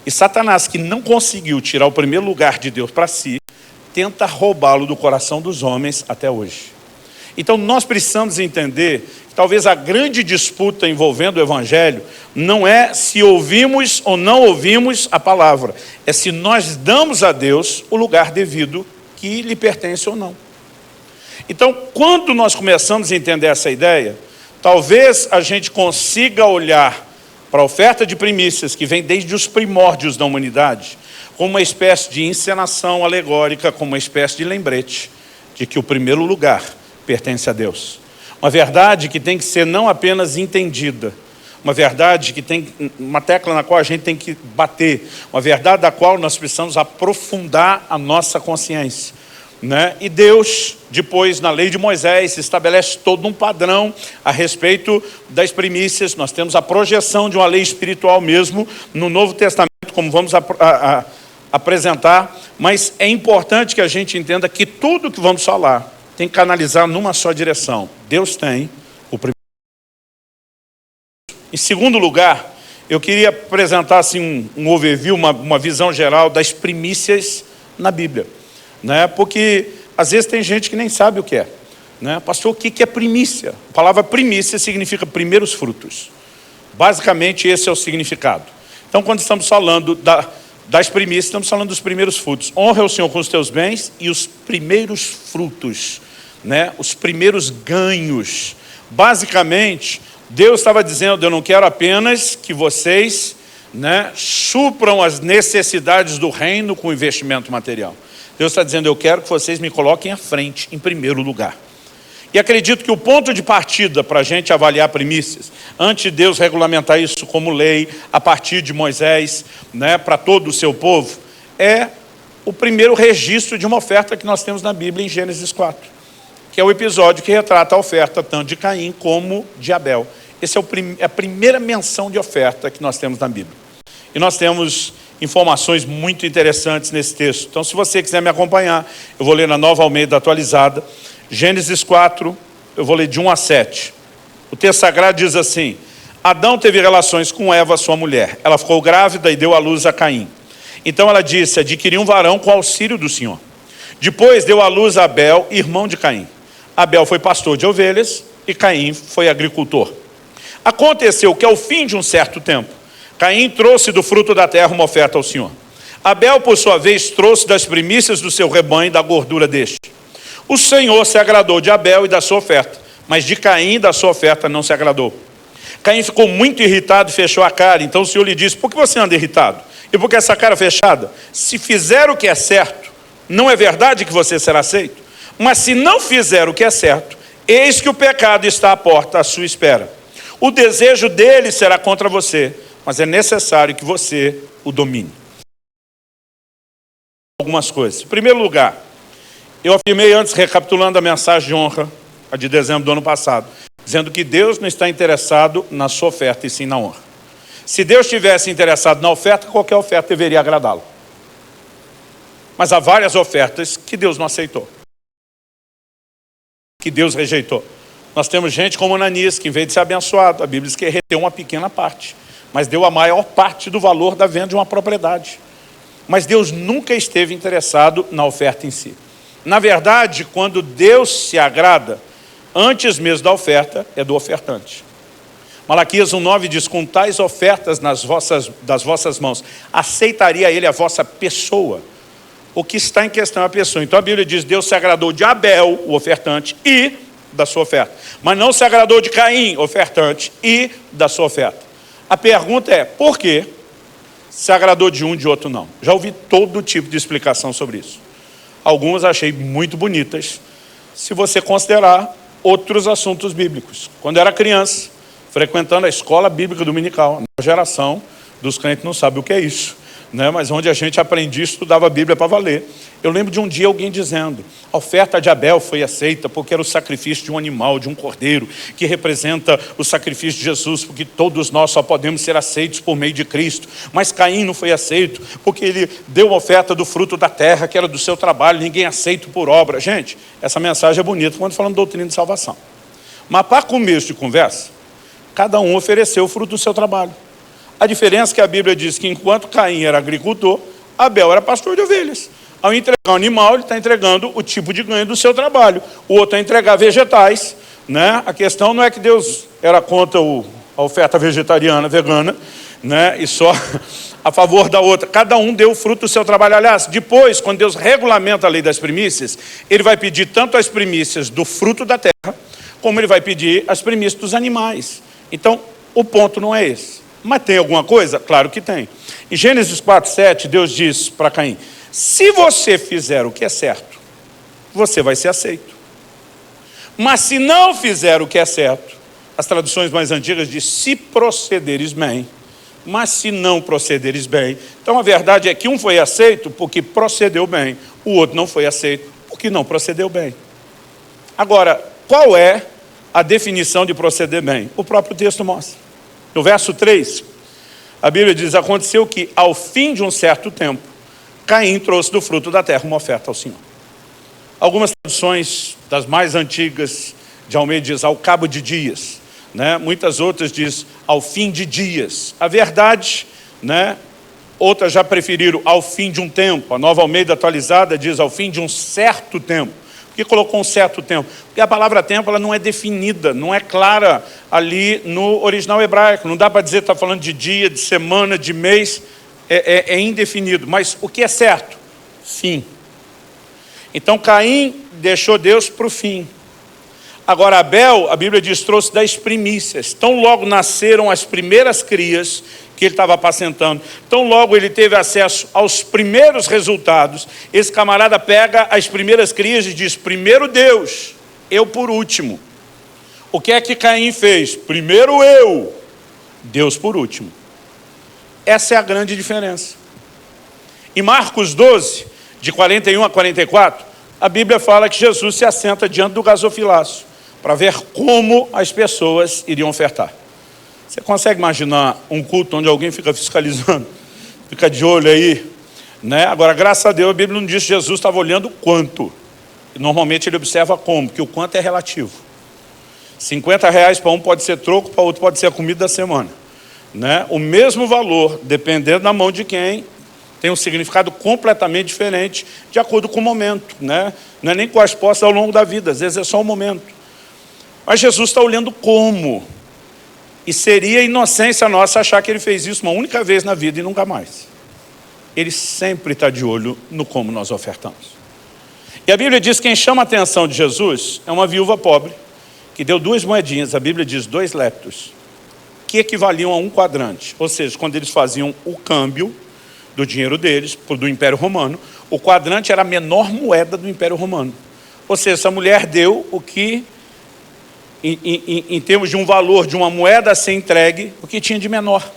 E Satanás, que não conseguiu tirar o primeiro lugar de Deus para si, tenta roubá-lo do coração dos homens até hoje. Então nós precisamos entender que talvez a grande disputa envolvendo o Evangelho não é se ouvimos ou não ouvimos a palavra, é se nós damos a Deus o lugar devido que lhe pertence ou não. Então, quando nós começamos a entender essa ideia, talvez a gente consiga olhar para a oferta de primícias, que vem desde os primórdios da humanidade, como uma espécie de encenação alegórica, como uma espécie de lembrete de que o primeiro lugar pertence a Deus. Uma verdade que tem que ser não apenas entendida, uma verdade que tem uma tecla na qual a gente tem que bater, uma verdade da qual nós precisamos aprofundar a nossa consciência. E Deus, depois, na lei de Moisés, estabelece todo um padrão a respeito das primícias. Nós temos a projeção de uma lei espiritual mesmo no Novo Testamento, como vamos apresentar, mas é importante que a gente entenda que tudo que vamos falar tem que canalizar numa só direção. Deus tem o primeiro. Em segundo lugar, eu queria apresentar assim, um overview, uma visão geral das primícias na Bíblia. Porque às vezes tem gente que nem sabe o que é. Pastor, o que é primícia? A palavra primícia significa primeiros frutos. Basicamente esse é o significado. Então quando estamos falando das primícias, estamos falando dos primeiros frutos. Honra o Senhor com os teus bens e os primeiros frutos, os primeiros ganhos. Basicamente, Deus estava dizendo, eu não quero apenas que vocês supram as necessidades do reino com investimento material. Deus está dizendo, eu quero que vocês me coloquem à frente, em primeiro lugar. E acredito que o ponto de partida para a gente avaliar primícias, antes de Deus regulamentar isso como lei, a partir de Moisés, para todo o seu povo, é o primeiro registro de uma oferta que nós temos na Bíblia em Gênesis 4, que é o episódio que retrata a oferta tanto de Caim como de Abel. Essa é a primeira menção de oferta que nós temos na Bíblia. E nós temos informações muito interessantes nesse texto. Então, se você quiser me acompanhar, eu vou ler na Nova Almeida atualizada, Gênesis 4, eu vou ler de 1 a 7. O texto sagrado diz assim: Adão teve relações com Eva, sua mulher. Ela ficou grávida e deu à luz a Caim. Então ela disse, adquiri um varão com auxílio do Senhor. Depois deu à luz a Abel, irmão de Caim. Abel foi pastor de ovelhas e Caim foi agricultor. Aconteceu que ao fim de um certo tempo, Caim trouxe do fruto da terra uma oferta ao Senhor. Abel, por sua vez, trouxe das primícias do seu rebanho, da gordura deste. O Senhor se agradou de Abel e da sua oferta, mas de Caim e da sua oferta não se agradou. Caim ficou muito irritado e fechou a cara. Então o Senhor lhe disse, por que você anda irritado? E por que essa cara fechada? Se fizer o que é certo, não é verdade que você será aceito? Mas se não fizer o que é certo, eis que o pecado está à porta à sua espera. O desejo dele será contra você, mas é necessário que você o domine. Algumas coisas. Em primeiro lugar, eu afirmei antes, recapitulando a mensagem de honra, a de dezembro do ano passado, dizendo que Deus não está interessado na sua oferta, e sim na honra. Se Deus estivesse interessado na oferta, qualquer oferta deveria agradá-lo. Mas há várias ofertas que Deus não aceitou, que Deus rejeitou. Nós temos gente como Ananias, que em vez de ser abençoado, a Bíblia diz que reteu uma pequena parte, mas deu a maior parte do valor da venda de uma propriedade. Mas Deus nunca esteve interessado na oferta em si. Na verdade, quando Deus se agrada, antes mesmo da oferta, é do ofertante. Malaquias 1,9 diz, com tais ofertas das vossas mãos, aceitaria ele a vossa pessoa. O que está em questão é a pessoa. Então a Bíblia diz, Deus se agradou de Abel, o ofertante, e da sua oferta. Mas não se agradou de Caim, ofertante, e da sua oferta. A pergunta é, por que se agradou de um e de outro não? Já ouvi todo tipo de explicação sobre isso. Algumas achei muito bonitas, se você considerar outros assuntos bíblicos. Quando eu era criança, frequentando a escola bíblica dominical, a geração dos crentes não sabe o que é isso, mas onde a gente aprendia e estudava a Bíblia para valer. Eu lembro de um dia alguém dizendo, a oferta de Abel foi aceita porque era o sacrifício de um animal, de um cordeiro, que representa o sacrifício de Jesus, porque todos nós só podemos ser aceitos por meio de Cristo. Mas Caim não foi aceito porque ele deu uma oferta do fruto da terra, que era do seu trabalho, ninguém aceita por obra. Gente, essa mensagem é bonita quando falamos de doutrina de salvação. Mas para começo de conversa, cada um ofereceu o fruto do seu trabalho. A diferença é que a Bíblia diz que enquanto Caim era agricultor, Abel era pastor de ovelhas. Ao entregar um animal, ele está entregando o tipo de ganho do seu trabalho. O outro é entregar vegetais, né? A questão não é que Deus era contra a oferta vegetariana, vegana, né? E só a favor da outra. Cada um deu o fruto do seu trabalho. Aliás, depois, quando Deus regulamenta a lei das primícias, ele vai pedir tanto as primícias do fruto da terra, como ele vai pedir as primícias dos animais. Então, o ponto não é esse. Mas tem alguma coisa? Claro que tem. Em Gênesis 4:7, Deus diz para Caim: se você fizer o que é certo, você vai ser aceito. Mas se não fizer o que é certo, as traduções mais antigas dizem: se procederes bem, mas se não procederes bem. Então a verdade é que um foi aceito porque procedeu bem, o outro não foi aceito porque não procedeu bem. Agora, qual é a definição de proceder bem? O próprio texto mostra. No verso 3, a Bíblia diz: aconteceu que ao fim de um certo tempo, Caim trouxe do fruto da terra uma oferta ao Senhor. Algumas traduções das mais antigas de Almeida diz ao cabo de dias, né? Muitas outras diz ao fim de dias. A verdade, né? Outras já preferiram ao fim de um tempo. A Nova Almeida atualizada diz ao fim de um certo tempo. Por que colocou um certo tempo? Porque a palavra tempo ela não é definida, não é clara ali no original hebraico. Não dá para dizer que está falando de dia, de semana, de mês. É indefinido. Mas o que é certo? Fim. Então Caim deixou Deus para o fim. Agora Abel, a Bíblia diz, trouxe das primícias. Tão logo nasceram as primeiras crias que ele estava apacentando. Tão logo ele teve acesso aos primeiros resultados. Esse camarada pega as primeiras crias e diz: primeiro Deus, eu por último. O que é que Caim fez? Primeiro eu, Deus por último. Essa é a grande diferença. Em Marcos 12, de 41 a 44, a Bíblia fala que Jesus se assenta diante do gasofilaço para ver como as pessoas iriam ofertar. Você consegue imaginar um culto onde alguém fica fiscalizando, fica de olho aí, né? Agora, graças a Deus, a Bíblia não diz que Jesus estava olhando quanto. E normalmente ele observa como, porque o quanto é relativo. R$50 para um pode ser troco, para outro pode ser a comida da semana, né? O mesmo valor, dependendo da mão de quem, tem um significado completamente diferente, de acordo com o momento, né? Não é nem com as posses ao longo da vida, às vezes é só um momento. Mas Jesus está olhando como. E seria inocência nossa achar que ele fez isso uma única vez na vida e nunca mais. Ele sempre está de olho no como nós ofertamos. E a Bíblia diz que quem chama a atenção de Jesus é uma viúva pobre, que deu 2 moedinhas, a Bíblia diz 2 leptos, que equivaliam a 1 quadrante. Ou seja, quando eles faziam o câmbio do dinheiro deles, do Império Romano, o quadrante era a menor moeda do Império Romano. Ou seja, essa mulher deu o que, em termos de um valor de uma moeda a ser entregue, o que tinha de menor.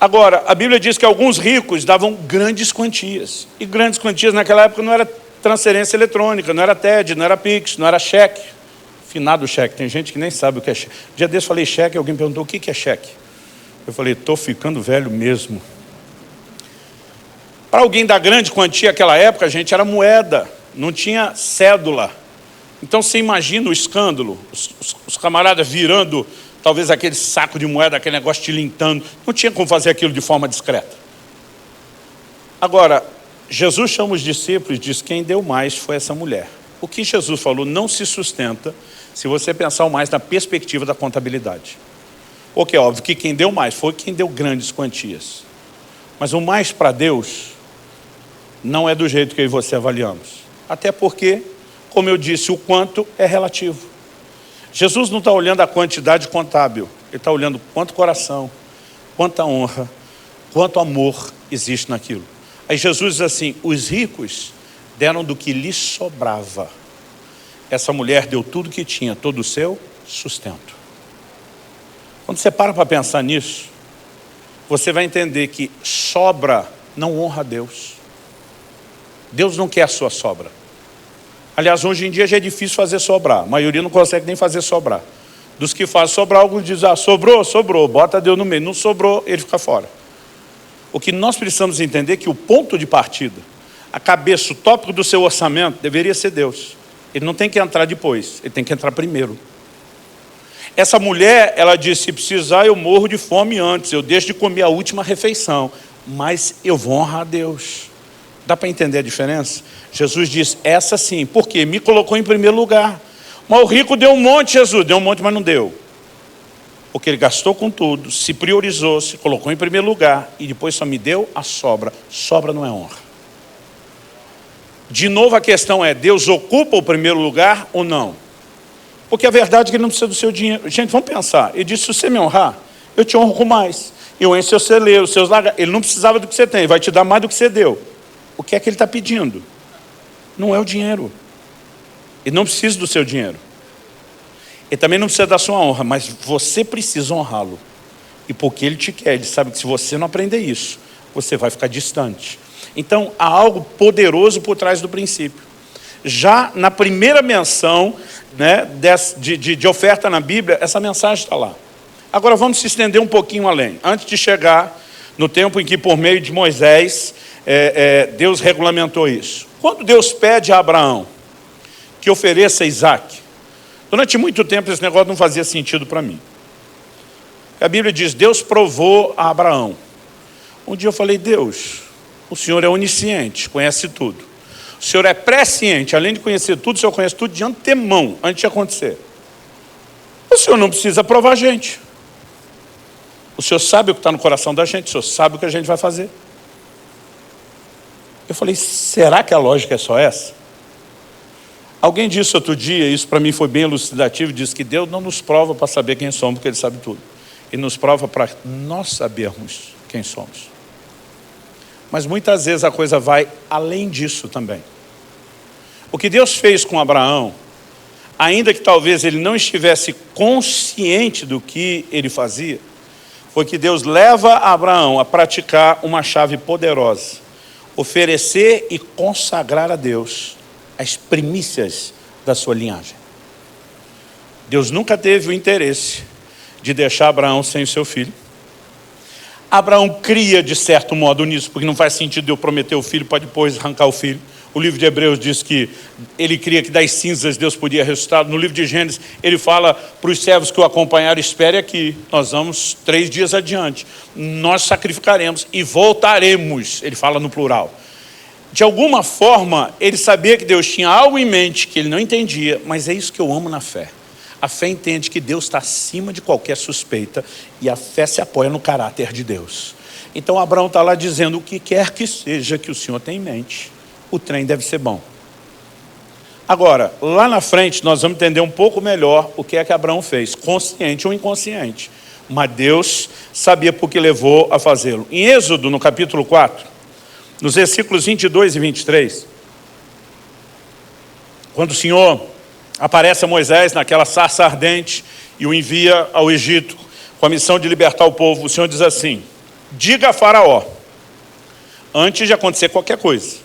Agora, a Bíblia diz que alguns ricos davam grandes quantias. E grandes quantias naquela época não era transferência eletrônica, não era TED, não era Pix, não era cheque. Finado cheque, tem gente que nem sabe o que é cheque. Um dia desse eu falei cheque, alguém perguntou o que é cheque. Eu falei, estou ficando velho mesmo. Para alguém da grande quantia naquela época, gente, era moeda, não tinha cédula. Então você imagina o escândalo, os camaradas virando talvez aquele saco de moeda, aquele negócio tilintando. Não tinha como fazer aquilo de forma discreta. Agora, Jesus chama os discípulos e diz: quem deu mais foi essa mulher. O que Jesus falou não se sustenta se você pensar mais na perspectiva da contabilidade. Porque é óbvio que quem deu mais foi quem deu grandes quantias. Mas o mais para Deus não é do jeito que eu e você avaliamos. Até porque, como eu disse, o quanto é relativo. Jesus não está olhando a quantidade contábil. Ele está olhando quanto coração, quanta honra, quanto amor existe naquilo. Aí Jesus diz assim: os ricos deram do que lhes sobrava. Essa mulher deu tudo que tinha, todo o seu sustento. Quando você para pensar nisso, você vai entender que sobra não honra a Deus. Deus não quer a sua sobra. Aliás, hoje em dia já é difícil fazer sobrar. A maioria não consegue nem fazer sobrar. Dos que fazem sobrar, alguns dizem: ah, sobrou, sobrou, bota Deus no meio. Não sobrou, ele fica fora. O que nós precisamos entender é que o ponto de partida, a cabeça, o tópico do seu orçamento deveria ser Deus. Ele não tem que entrar depois, ele tem que entrar primeiro. Essa mulher, ela disse, se precisar eu morro de fome antes, eu deixo de comer a última refeição, mas eu vou honrar a Deus. Dá para entender a diferença? Jesus diz, essa sim, porque me colocou em primeiro lugar. Mas o rico deu um monte, Jesus, deu um monte, mas não deu. Porque ele gastou com tudo, se priorizou, se colocou em primeiro lugar, e depois só me deu a sobra. Sobra não é honra. De novo a questão é, Deus ocupa o primeiro lugar ou não? Porque a verdade é que ele não precisa do seu dinheiro. Gente, vamos pensar. Ele disse, se você me honrar, eu te honro com mais. Eu encho seus celeiros, seus lagares. Ele não precisava do que você tem, ele vai te dar mais do que você deu. O que é que ele está pedindo? Não é o dinheiro. Ele não precisa do seu dinheiro. Ele também não precisa da sua honra, mas você precisa honrá-lo. E porque ele te quer, ele sabe que se você não aprender isso, você vai ficar distante. Então, há algo poderoso por trás do princípio. Já na primeira menção, né, de oferta na Bíblia, essa mensagem está lá. Agora vamos se estender um pouquinho além. Antes de chegar no tempo em que, por meio de Moisés, Deus regulamentou isso. Quando Deus pede a Abraão que ofereça Isaac, durante muito tempo esse negócio não fazia sentido para mim. A Bíblia diz, Deus provou a Abraão. Um dia eu falei, Deus, o Senhor é onisciente, conhece tudo. O Senhor é presciente, além de conhecer tudo, o Senhor conhece tudo de antemão, antes de acontecer. O Senhor não precisa provar a gente. O Senhor sabe o que está no coração da gente, o Senhor sabe o que a gente vai fazer. Eu falei, será que a lógica é só essa? Alguém disse outro dia, isso para mim foi bem elucidativo, disse que Deus não nos prova para saber quem somos, porque Ele sabe tudo. Ele nos prova para nós sabermos quem somos. Mas muitas vezes a coisa vai além disso também. O que Deus fez com Abraão, ainda que talvez ele não estivesse consciente do que ele fazia, foi que Deus leva Abraão a praticar uma chave poderosa. Oferecer e consagrar a Deus as primícias da sua linhagem. Deus nunca teve o interesse de deixar Abraão sem o seu filho. Abraão cria de certo modo nisso, porque não faz sentido eu prometer o filho para depois arrancar o filho. O livro de Hebreus diz que ele cria que das cinzas Deus podia ressuscitar. No livro de Gênesis, ele fala para os servos que o acompanharam, espere aqui, nós vamos 3 dias adiante. Nós sacrificaremos e voltaremos. Ele fala no plural. De alguma forma, ele sabia que Deus tinha algo em mente que ele não entendia, mas é isso que eu amo na fé. A fé entende que Deus está acima de qualquer suspeita e a fé se apoia no caráter de Deus. Então Abraão está lá dizendo, o que quer que seja que o Senhor tem em mente, o trem deve ser bom. Agora, lá na frente, nós vamos entender um pouco melhor o que é que Abraão fez, consciente ou inconsciente. Mas Deus sabia por que levou a fazê-lo. Em Êxodo, no capítulo 4, nos versículos 22 e 23, quando o Senhor aparece a Moisés naquela sarça ardente e o envia ao Egito com a missão de libertar o povo, o Senhor diz assim, diga a Faraó, antes de acontecer qualquer coisa,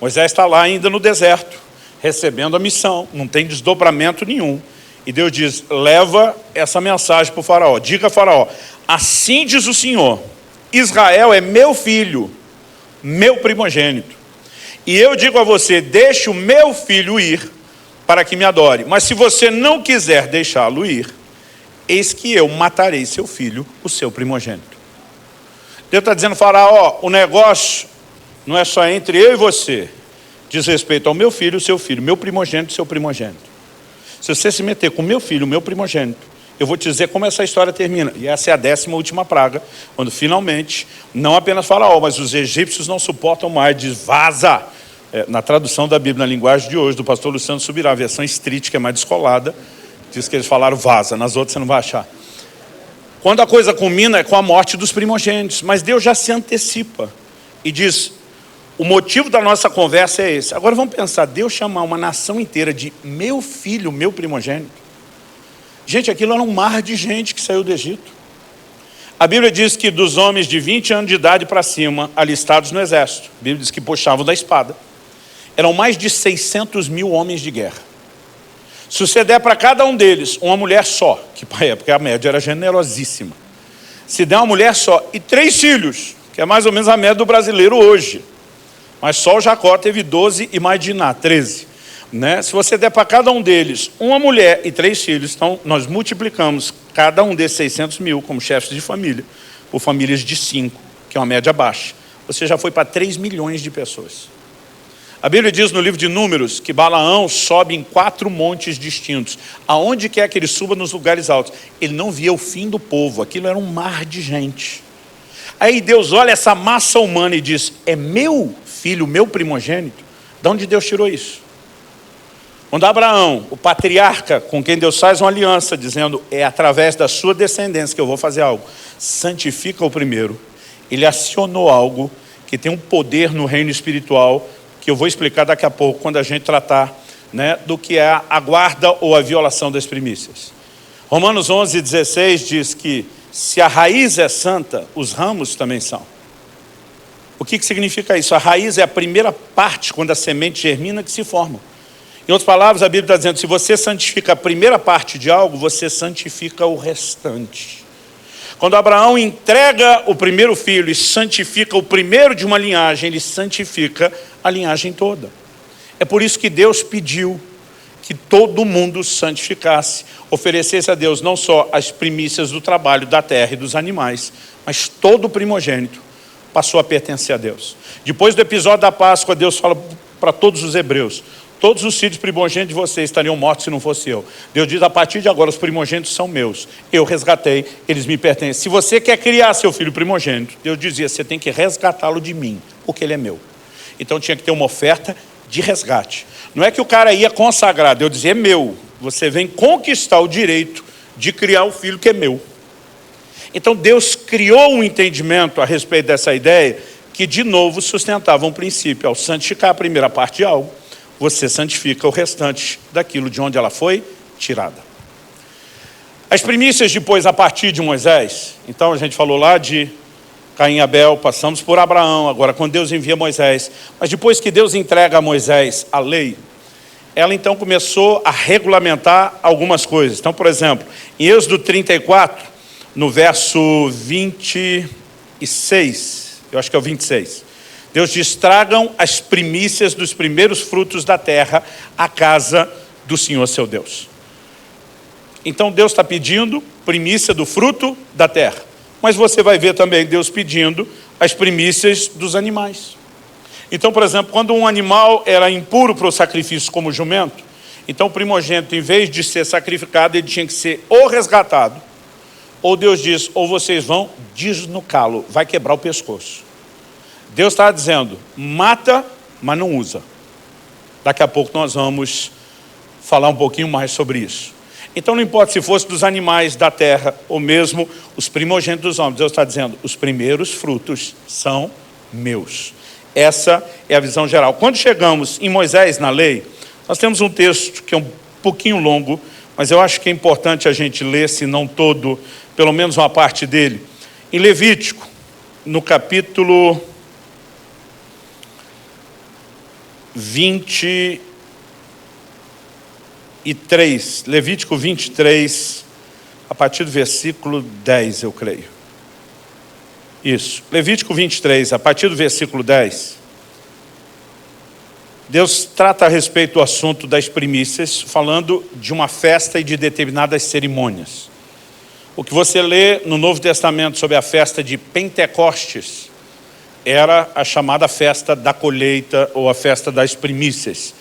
Moisés está lá ainda no deserto, recebendo a missão, não tem desdobramento nenhum, e Deus diz, leva essa mensagem para o Faraó, diga a Faraó, assim diz o Senhor, Israel é meu filho, meu primogênito, e eu digo a você, deixe o meu filho ir, para que me adore. Mas se você não quiser deixá-lo ir, eis que eu matarei seu filho, o seu primogênito. Deus está dizendo, Faraó, o negócio não é só entre eu e você. Diz respeito ao meu filho, o seu filho, meu primogênito, seu primogênito. Se você se meter com meu filho, o meu primogênito, eu vou te dizer como essa história termina. E essa é a 10ª praga, quando finalmente, não apenas Faraó, mas os egípcios não suportam mais, diz, vaza. Na tradução da Bíblia, na linguagem de hoje, do pastor Luciano Subirá, a versão street, que é mais descolada, diz que eles falaram vaza, nas outras você não vai achar. Quando a coisa culmina é com a morte dos primogênitos, mas Deus já se antecipa e diz, o motivo da nossa conversa é esse. Agora vamos pensar, Deus chamar uma nação inteira de meu filho, meu primogênito. Gente, aquilo era um mar de gente que saiu do Egito. A Bíblia diz que dos homens de 20 anos de idade para cima, alistados no exército, a Bíblia diz que puxavam da espada, eram mais de 600 mil homens de guerra. Se você der para cada um deles uma mulher só, que para a época a média era generosíssima, se der uma mulher só e 3 filhos, que é mais ou menos a média do brasileiro hoje, mas só o Jacó teve 12 e mais Diná, 13. né? Se você der para cada um deles uma mulher e 3 filhos, então nós multiplicamos cada um desses 600 mil como chefes de família, por famílias de 5, que é uma média baixa. Você já foi para 3 milhões de pessoas. A Bíblia diz no livro de Números que Balaão sobe em 4 montes distintos. Aonde quer que ele suba nos lugares altos, ele não via o fim do povo, aquilo era um mar de gente. Aí Deus olha essa massa humana e diz, é meu filho, meu primogênito? De onde Deus tirou isso? Quando Abraão, o patriarca com quem Deus faz uma aliança, dizendo, é através da sua descendência que eu vou fazer algo, santifica o primeiro, ele acionou algo que tem um poder no reino espiritual, que eu vou explicar daqui a pouco, quando a gente tratar, né, do que é a guarda ou a violação das primícias. Romanos 11:16 diz que se a raiz é santa, os ramos também são. O que significa isso? A raiz é a primeira parte, quando a semente germina, que se forma. Em outras palavras, a Bíblia está dizendo, se você santifica a primeira parte de algo, você santifica o restante. Quando Abraão entrega o primeiro filho e santifica o primeiro de uma linhagem, ele santifica a linhagem toda. É por isso que Deus pediu que todo mundo santificasse, oferecesse a Deus não só as primícias do trabalho da terra e dos animais, mas todo o primogênito passou a pertencer a Deus. Depois do episódio da Páscoa, Deus fala para todos os hebreus, todos os filhos primogênitos de vocês estariam mortos se não fosse eu. Deus diz, a partir de agora, os primogênitos são meus. Eu resgatei, eles me pertencem. Se você quer criar seu filho primogênito, Deus dizia, você tem que resgatá-lo de mim, porque ele é meu. Então tinha que ter uma oferta de resgate. Não é que o cara ia consagrar, Deus dizia, é meu. Você vem conquistar o direito de criar o filho que é meu. Então Deus criou um entendimento a respeito dessa ideia, que de novo sustentava um princípio. Ao santificar a primeira parte de algo, você santifica o restante daquilo de onde ela foi tirada. As primícias depois, a partir de Moisés, então a gente falou lá de Caim e Abel, passamos por Abraão, agora quando Deus envia Moisés, mas depois que Deus entrega a Moisés a lei, ela então começou a regulamentar algumas coisas. Então, por exemplo, em Êxodo 34, no verso 26, eu acho que é o 26, Deus diz, tragam as primícias dos primeiros frutos da terra à casa do Senhor seu Deus. Então Deus está pedindo primícia do fruto da terra. Mas você vai ver também Deus pedindo as primícias dos animais. Então, por exemplo, quando um animal era impuro para o sacrifício como jumento, então o primogênito, em vez de ser sacrificado, ele tinha que ser ou resgatado, ou Deus diz, ou vocês vão desnucá-lo, vai quebrar o pescoço. Deus está dizendo, mata, mas não usa. Daqui a pouco nós vamos falar um pouquinho mais sobre isso. Então não importa se fosse dos animais da terra, ou mesmo os primogênitos dos homens. Deus está dizendo, os primeiros frutos são meus. Essa é a visão geral. Quando chegamos em Moisés, na lei, nós temos um texto que é um pouquinho longo, mas eu acho que é importante a gente ler, se não todo, pelo menos uma parte dele. Em Levítico, no capítulo 23, Levítico 23, a partir do versículo 10, eu creio. Isso, Levítico 23, a partir do versículo 10, Deus trata a respeito do assunto das primícias, falando de uma festa e de determinadas cerimônias. O que você lê no Novo Testamento sobre a festa de Pentecostes era a chamada festa da colheita ou a festa das primícias.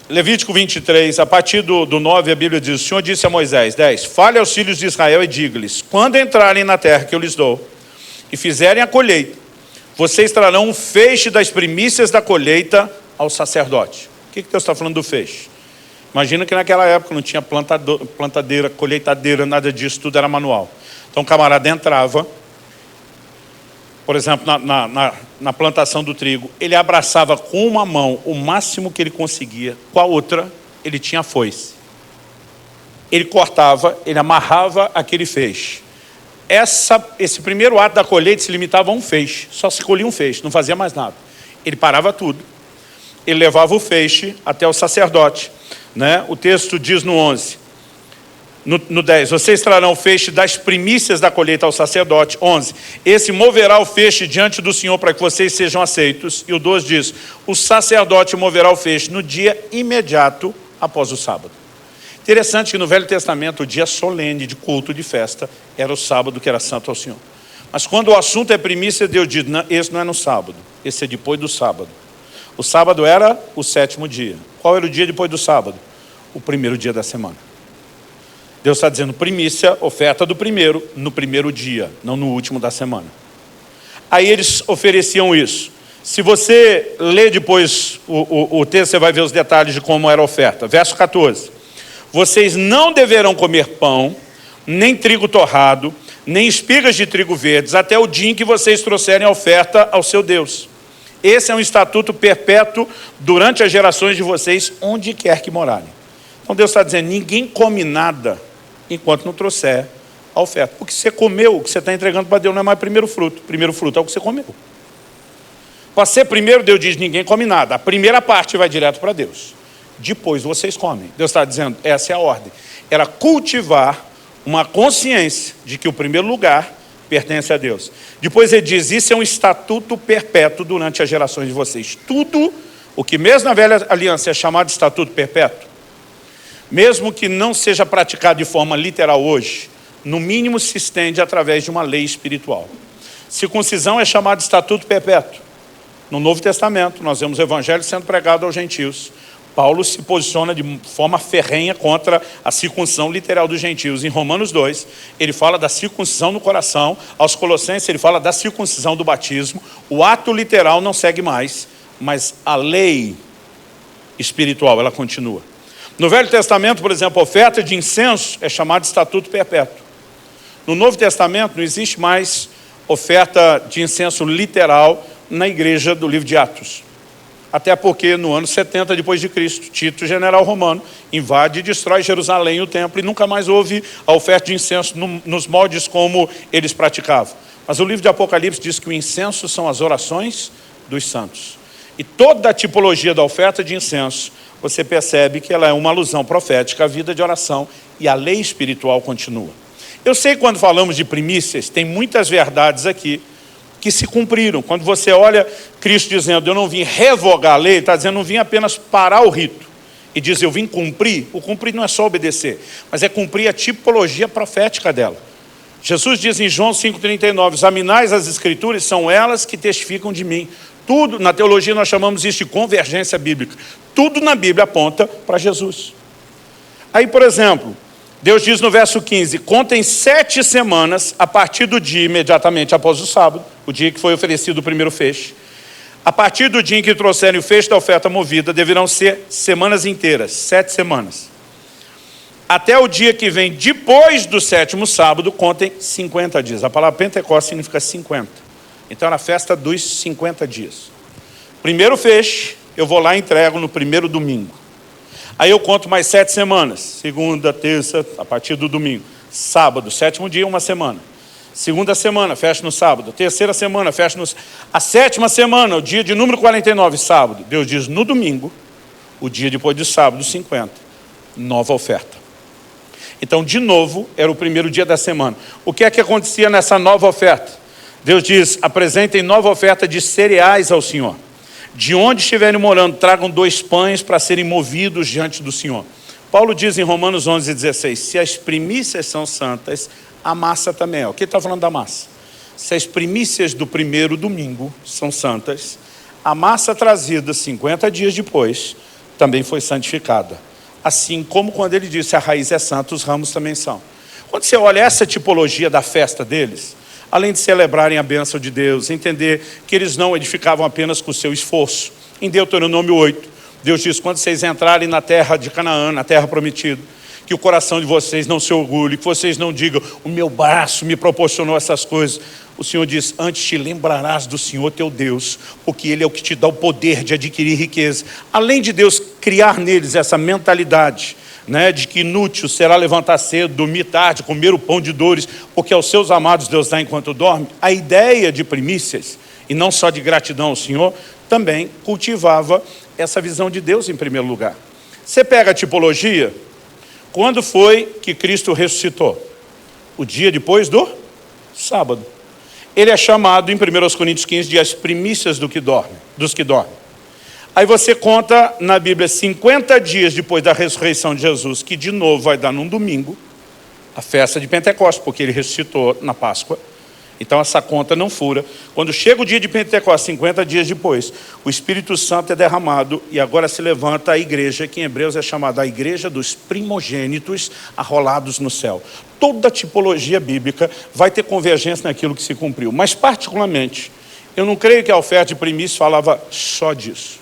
Levítico 23, a partir do 9, a Bíblia diz, o Senhor disse a Moisés, 10, fale aos filhos de Israel e diga-lhes, quando entrarem na terra que eu lhes dou, e fizerem a colheita, vocês trarão um feixe das primícias da colheita ao sacerdote. O que Deus está falando do feixe? Imagina que naquela época não tinha plantadeira, colheitadeira, nada disso, tudo era manual. Então o camarada entrava, por exemplo, na plantação do trigo, ele abraçava com uma mão o máximo que ele conseguia, com a outra ele tinha a foice. Ele cortava, ele amarrava aquele feixe. Esse primeiro ato da colheita se limitava a um feixe, só se colhia um feixe, não fazia mais nada. Ele parava tudo, ele levava o feixe até o sacerdote, né? O texto diz no 11, No 10, vocês trarão o feixe das primícias da colheita ao sacerdote. 11, esse moverá o feixe diante do Senhor para que vocês sejam aceitos. E o 12 diz, o sacerdote moverá o feixe no dia imediato após o sábado. Interessante que no Velho Testamento o dia solene de culto, de festa, era o sábado que era santo ao Senhor. Mas quando o assunto é primícia, Deus diz, não, esse não é no sábado, esse é depois do sábado. O sábado era o 7º dia. Qual era o dia depois do sábado? O primeiro dia da semana. Deus está dizendo primícia, oferta do primeiro, no primeiro dia, não no último da semana. Aí eles ofereciam isso. Se você ler depois o texto, você vai ver os detalhes de como era a oferta. Verso 14. Vocês não deverão comer pão, nem trigo torrado, nem espigas de trigo verdes, até o dia em que vocês trouxerem a oferta ao seu Deus. Esse é um estatuto perpétuo durante as gerações de vocês, onde quer que morarem. Então Deus está dizendo, ninguém come nada enquanto não trouxer a oferta. O que você comeu, o que você está entregando para Deus não é mais primeiro fruto. Primeiro fruto é o que você comeu. Para ser primeiro, Deus diz, ninguém come nada. A primeira parte vai direto para Deus. Depois vocês comem. Deus está dizendo, essa é a ordem. Era cultivar uma consciência de que o primeiro lugar pertence a Deus. Depois ele diz, isso é um estatuto perpétuo durante as gerações de vocês. Tudo o que mesmo na velha aliança é chamado de estatuto perpétuo, mesmo que não seja praticado de forma literal hoje, no mínimo se estende através de uma lei espiritual. Circuncisão é chamado de estatuto perpétuo. No Novo Testamento, nós vemos o evangelho sendo pregado aos gentios. Paulo se posiciona de forma ferrenha contra a circuncisão literal dos gentios. Em Romanos 2, ele fala da circuncisão no coração. Aos Colossenses, ele fala da circuncisão do batismo. O ato literal não segue mais, mas a lei espiritual, ela continua. No Velho Testamento, por exemplo, a oferta de incenso é chamada de estatuto perpétuo. No Novo Testamento, não existe mais oferta de incenso literal na igreja do livro de Atos. Até porque no ano 70 depois de Cristo, Tito, general romano, invade e destrói Jerusalém e o templo, e nunca mais houve a oferta de incenso nos moldes como eles praticavam. Mas o livro de Apocalipse diz que o incenso são as orações dos santos. E toda a tipologia da oferta de incenso, você percebe que ela é uma alusão profética à vida de oração, e a lei espiritual continua. Eu sei que quando falamos de primícias, tem muitas verdades aqui que se cumpriram. Quando você olha Cristo dizendo, eu não vim revogar a lei, ele está dizendo, não vim apenas parar o rito e dizer, eu vim cumprir. O cumprir não é só obedecer, mas é cumprir a tipologia profética dela. Jesus diz em João 5,39, examinais as escrituras, são elas que testificam de mim. Tudo, na teologia nós chamamos isso de convergência bíblica. Tudo na Bíblia aponta para Jesus. Aí, por exemplo, Deus diz no verso 15, contem 7 semanas a partir do dia imediatamente após o sábado, o dia que foi oferecido o primeiro feixe. A partir do dia em que trouxerem o feixe da oferta movida, deverão ser semanas inteiras, 7 semanas. Até o dia que vem depois do 7º sábado, contem 50 dias. A palavra Pentecostes significa 50. Então era a festa dos 50 dias. Primeiro feixe, eu vou lá e entrego no primeiro domingo. Aí eu conto mais 7 semanas. Segunda, terça, a partir do domingo. Sábado, 7º dia, 1 semana. Segunda semana, fecha no sábado. Terceira semana, fecha no... A 7ª semana, o dia de número 49, sábado. Deus diz, no domingo, o dia depois do sábado, 50. Nova oferta. Então, de novo, era o primeiro dia da semana. O que é que acontecia nessa nova oferta? Deus diz, apresentem nova oferta de cereais ao Senhor. De onde estiverem morando, tragam 2 pães para serem movidos diante do Senhor. Paulo diz em Romanos 11:16, se as primícias são santas, a massa também é. O que está falando da massa? Se as primícias do primeiro domingo são santas, a massa trazida 50 dias depois também foi santificada. Assim como quando ele disse a raiz é santa, os ramos também são. Quando você olha essa tipologia da festa deles, além de celebrarem a bênção de Deus, entender que eles não edificavam apenas com o seu esforço. Em Deuteronômio 8, Deus diz, quando vocês entrarem na terra de Canaã, na terra prometida, que o coração de vocês não se orgulhe, que vocês não digam, o meu braço me proporcionou essas coisas. O Senhor diz, antes te lembrarás do Senhor teu Deus, porque Ele é o que te dá o poder de adquirir riqueza. Além de Deus criar neles essa mentalidade, de que inútil será levantar cedo, dormir tarde, comer o pão de dores, porque aos seus amados Deus dá enquanto dorme. A ideia de primícias, e não só de gratidão ao Senhor, também cultivava essa visão de Deus em primeiro lugar. Você pega a tipologia, Quando foi que Cristo ressuscitou? O dia depois do sábado. Ele é chamado em 1 Coríntios 15 de as primícias dos que dormem. Aí você conta na Bíblia 50 dias depois da ressurreição de Jesus, que de novo vai dar num domingo, a festa de Pentecostes, porque ele ressuscitou na Páscoa. Então essa conta não fura. Quando chega o dia de Pentecostes, 50 dias depois, o Espírito Santo é derramado e agora se levanta a igreja, que em Hebreus é chamada a igreja dos primogênitos arrolados no céu. Toda a tipologia bíblica vai ter convergência naquilo que se cumpriu. Mas particularmente, eu não creio que a oferta de primícias falava só disso.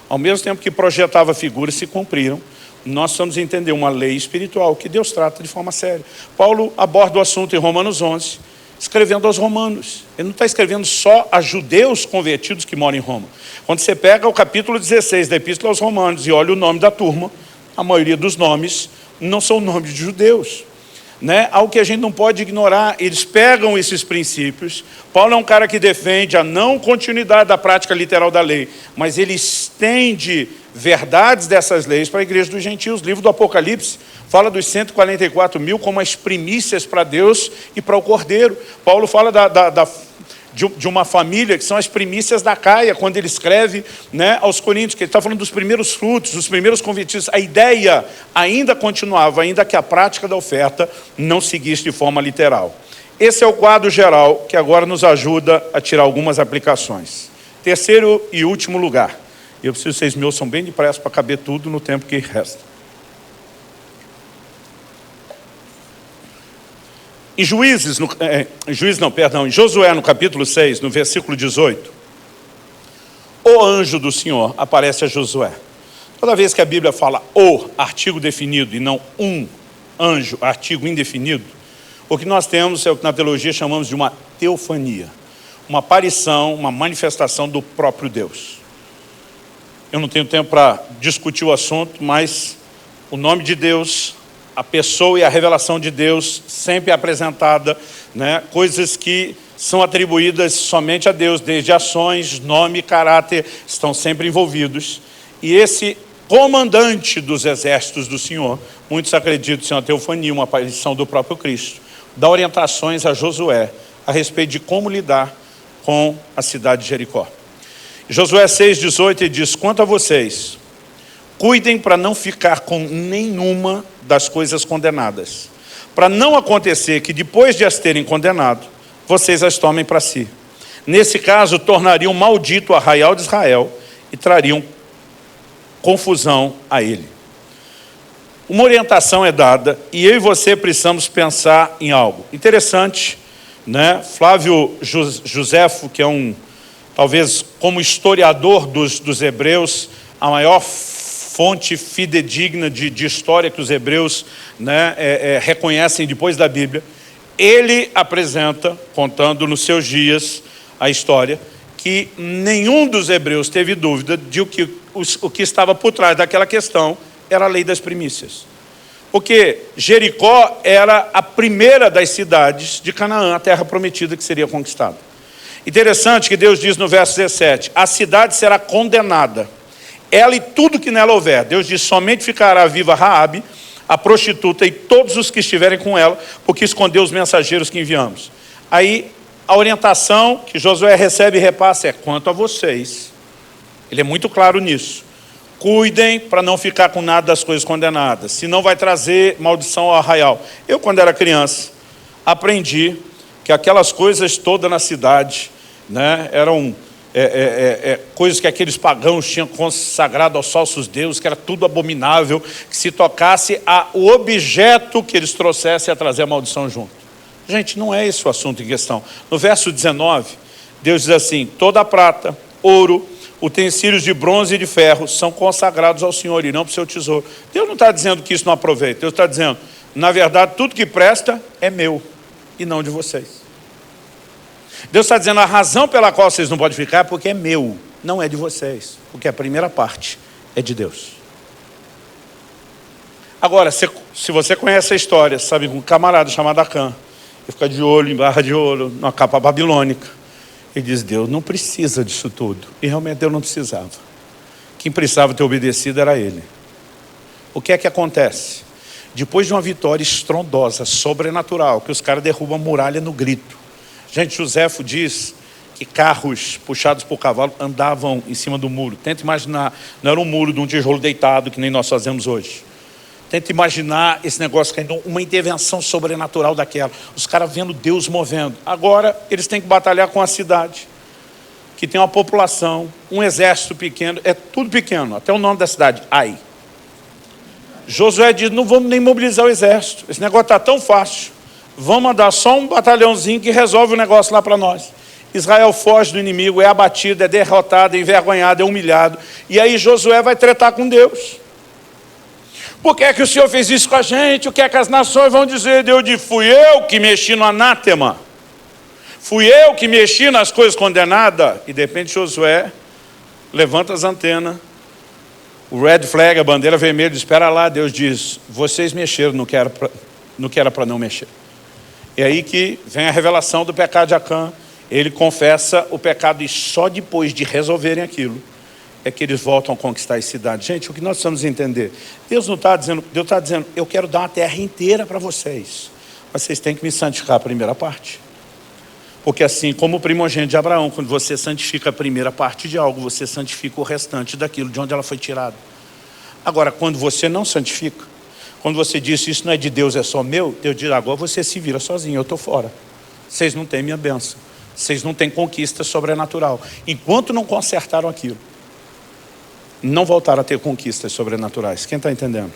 Ao mesmo tempo que projetava figuras, se cumpriram. Nós precisamos entender uma lei espiritual que Deus trata de forma séria. Paulo aborda o assunto em Romanos 11, escrevendo aos romanos. Ele não está escrevendo só a judeus convertidos que moram em Roma. Quando você pega o capítulo 16 da Epístola aos Romanos e olha o nome da turma, a maioria dos nomes não são nomes de judeus. Algo que a gente não pode ignorar. Eles pegam esses princípios. Paulo é um cara que defende a não continuidade da prática literal da lei, mas ele estende verdades dessas leis para a igreja dos gentios. O livro do Apocalipse fala dos 144 mil como as primícias para Deus e para o Cordeiro. Paulo fala de uma família que são as primícias da Caia, quando ele escreve aos Coríntios, que ele está falando dos primeiros frutos, dos primeiros convertidos. A ideia ainda continuava, ainda que a prática da oferta não seguisse de forma literal. Esse é o quadro geral que agora nos ajuda a tirar algumas aplicações. Terceiro e último lugar. Eu preciso que vocês me ouçam bem depressa para caber tudo no tempo que resta. Em Josué, no capítulo 6, no versículo 18, o anjo do Senhor aparece a Josué. Toda vez que a Bíblia fala o, artigo definido, e não um anjo, artigo indefinido, o que nós temos é o que na teologia chamamos de uma teofania, uma aparição, uma manifestação do próprio Deus. Eu não tenho tempo para discutir o assunto, mas o nome de Deus, a pessoa e a revelação de Deus sempre é apresentada, coisas que são atribuídas somente a Deus, desde ações, nome e caráter, estão sempre envolvidos. E esse comandante dos exércitos do Senhor, muitos acreditam ser uma teofania, uma aparição do próprio Cristo, dá orientações a Josué a respeito de como lidar com a cidade de Jericó. Josué 6,18 diz: quanto a vocês, cuidem para não ficar com nenhuma das coisas condenadas, para não acontecer que depois de as terem condenado, vocês as tomem para si. Nesse caso, tornariam maldito o arraial de Israel e trariam confusão a ele. Uma orientação é dada e eu e você precisamos pensar em algo interessante, Flávio Joséfo, que é talvez como historiador dos hebreus, a maior fonte fidedigna de história que os hebreus reconhecem depois da Bíblia, ele apresenta, contando nos seus dias a história, que nenhum dos hebreus teve dúvida de o que estava por trás daquela questão era a lei das primícias. Porque Jericó era a primeira das cidades de Canaã, a terra prometida que seria conquistada. Interessante que Deus diz no verso 17, a cidade será condenada, ela e tudo que nela houver. Deus diz, somente ficará viva Raabe, a prostituta, e todos os que estiverem com ela, porque escondeu os mensageiros que enviamos. Aí, a orientação que Josué recebe e repassa é, quanto a vocês, ele é muito claro nisso, cuidem para não ficar com nada das coisas condenadas, senão vai trazer maldição ao arraial. Eu, quando era criança, aprendi que aquelas coisas todas na cidade, eram coisas que aqueles pagãos tinham consagrado aos falsos deuses, que era tudo abominável, que se tocasse o objeto que eles trouxessem a trazer a maldição junto. Gente, não é esse o assunto em questão. No verso 19, Deus diz assim, toda a prata, ouro, utensílios de bronze e de ferro são consagrados ao Senhor e não para o seu tesouro. Deus não está dizendo que isso não aproveita. Deus está dizendo, na verdade, tudo que presta é meu e não de vocês. Deus está dizendo, a razão pela qual vocês não podem ficar é porque é meu, não é de vocês. Porque a primeira parte é de Deus. Agora, se você conhece a história, sabe, um camarada chamado Acã, ele fica de olho, em barra de ouro, numa capa babilônica. Ele diz, Deus não precisa disso tudo. E realmente Deus não precisava. Quem precisava ter obedecido era ele. O que é que acontece? Depois de uma vitória estrondosa, sobrenatural, que os caras derrubam a muralha no grito. Gente, Joséfo diz que carros puxados por cavalo andavam em cima do muro. Tenta imaginar, não era um muro de um tijolo deitado, que nem nós fazemos hoje. Tenta imaginar esse negócio caindo, uma intervenção sobrenatural daquela. Os caras vendo Deus movendo. Agora, eles têm que batalhar com a cidade, que tem uma população, um exército pequeno, é tudo pequeno, até o nome da cidade, Ai. Josué diz, não vamos nem mobilizar o exército, esse negócio está tão fácil, vamos mandar só um batalhãozinho que resolve o negócio lá para nós. Israel foge do inimigo, é abatido, é derrotado, é envergonhado, é humilhado, e aí Josué vai tretar com Deus. Por que é que o Senhor fez isso com a gente? O que é que as nações vão dizer? Deus diz, fui eu que mexi no anátema. Fui eu que mexi nas coisas condenadas. E de repente Josué levanta as antenas. O red flag, a bandeira vermelha, diz, espera lá. Deus diz, vocês mexeram no que era para não mexer. É aí que vem a revelação do pecado de Acã. Ele confessa o pecado e só depois de resolverem aquilo é que eles voltam a conquistar a cidade. Gente, o que nós precisamos entender? Deus não está dizendo, Deus está dizendo, eu quero dar uma terra inteira para vocês. Mas vocês têm que me santificar a primeira parte. Porque assim como o primogênito de Abraão, quando você santifica a primeira parte de algo, você santifica o restante daquilo de onde ela foi tirada. Agora, quando você não santifica, quando você diz, isso não é de Deus, é só meu, Deus diz, agora você se vira sozinho, eu estou fora. Vocês não têm minha bênção. Vocês não têm conquista sobrenatural. Enquanto não consertaram aquilo, não voltaram a ter conquistas sobrenaturais. Quem está entendendo?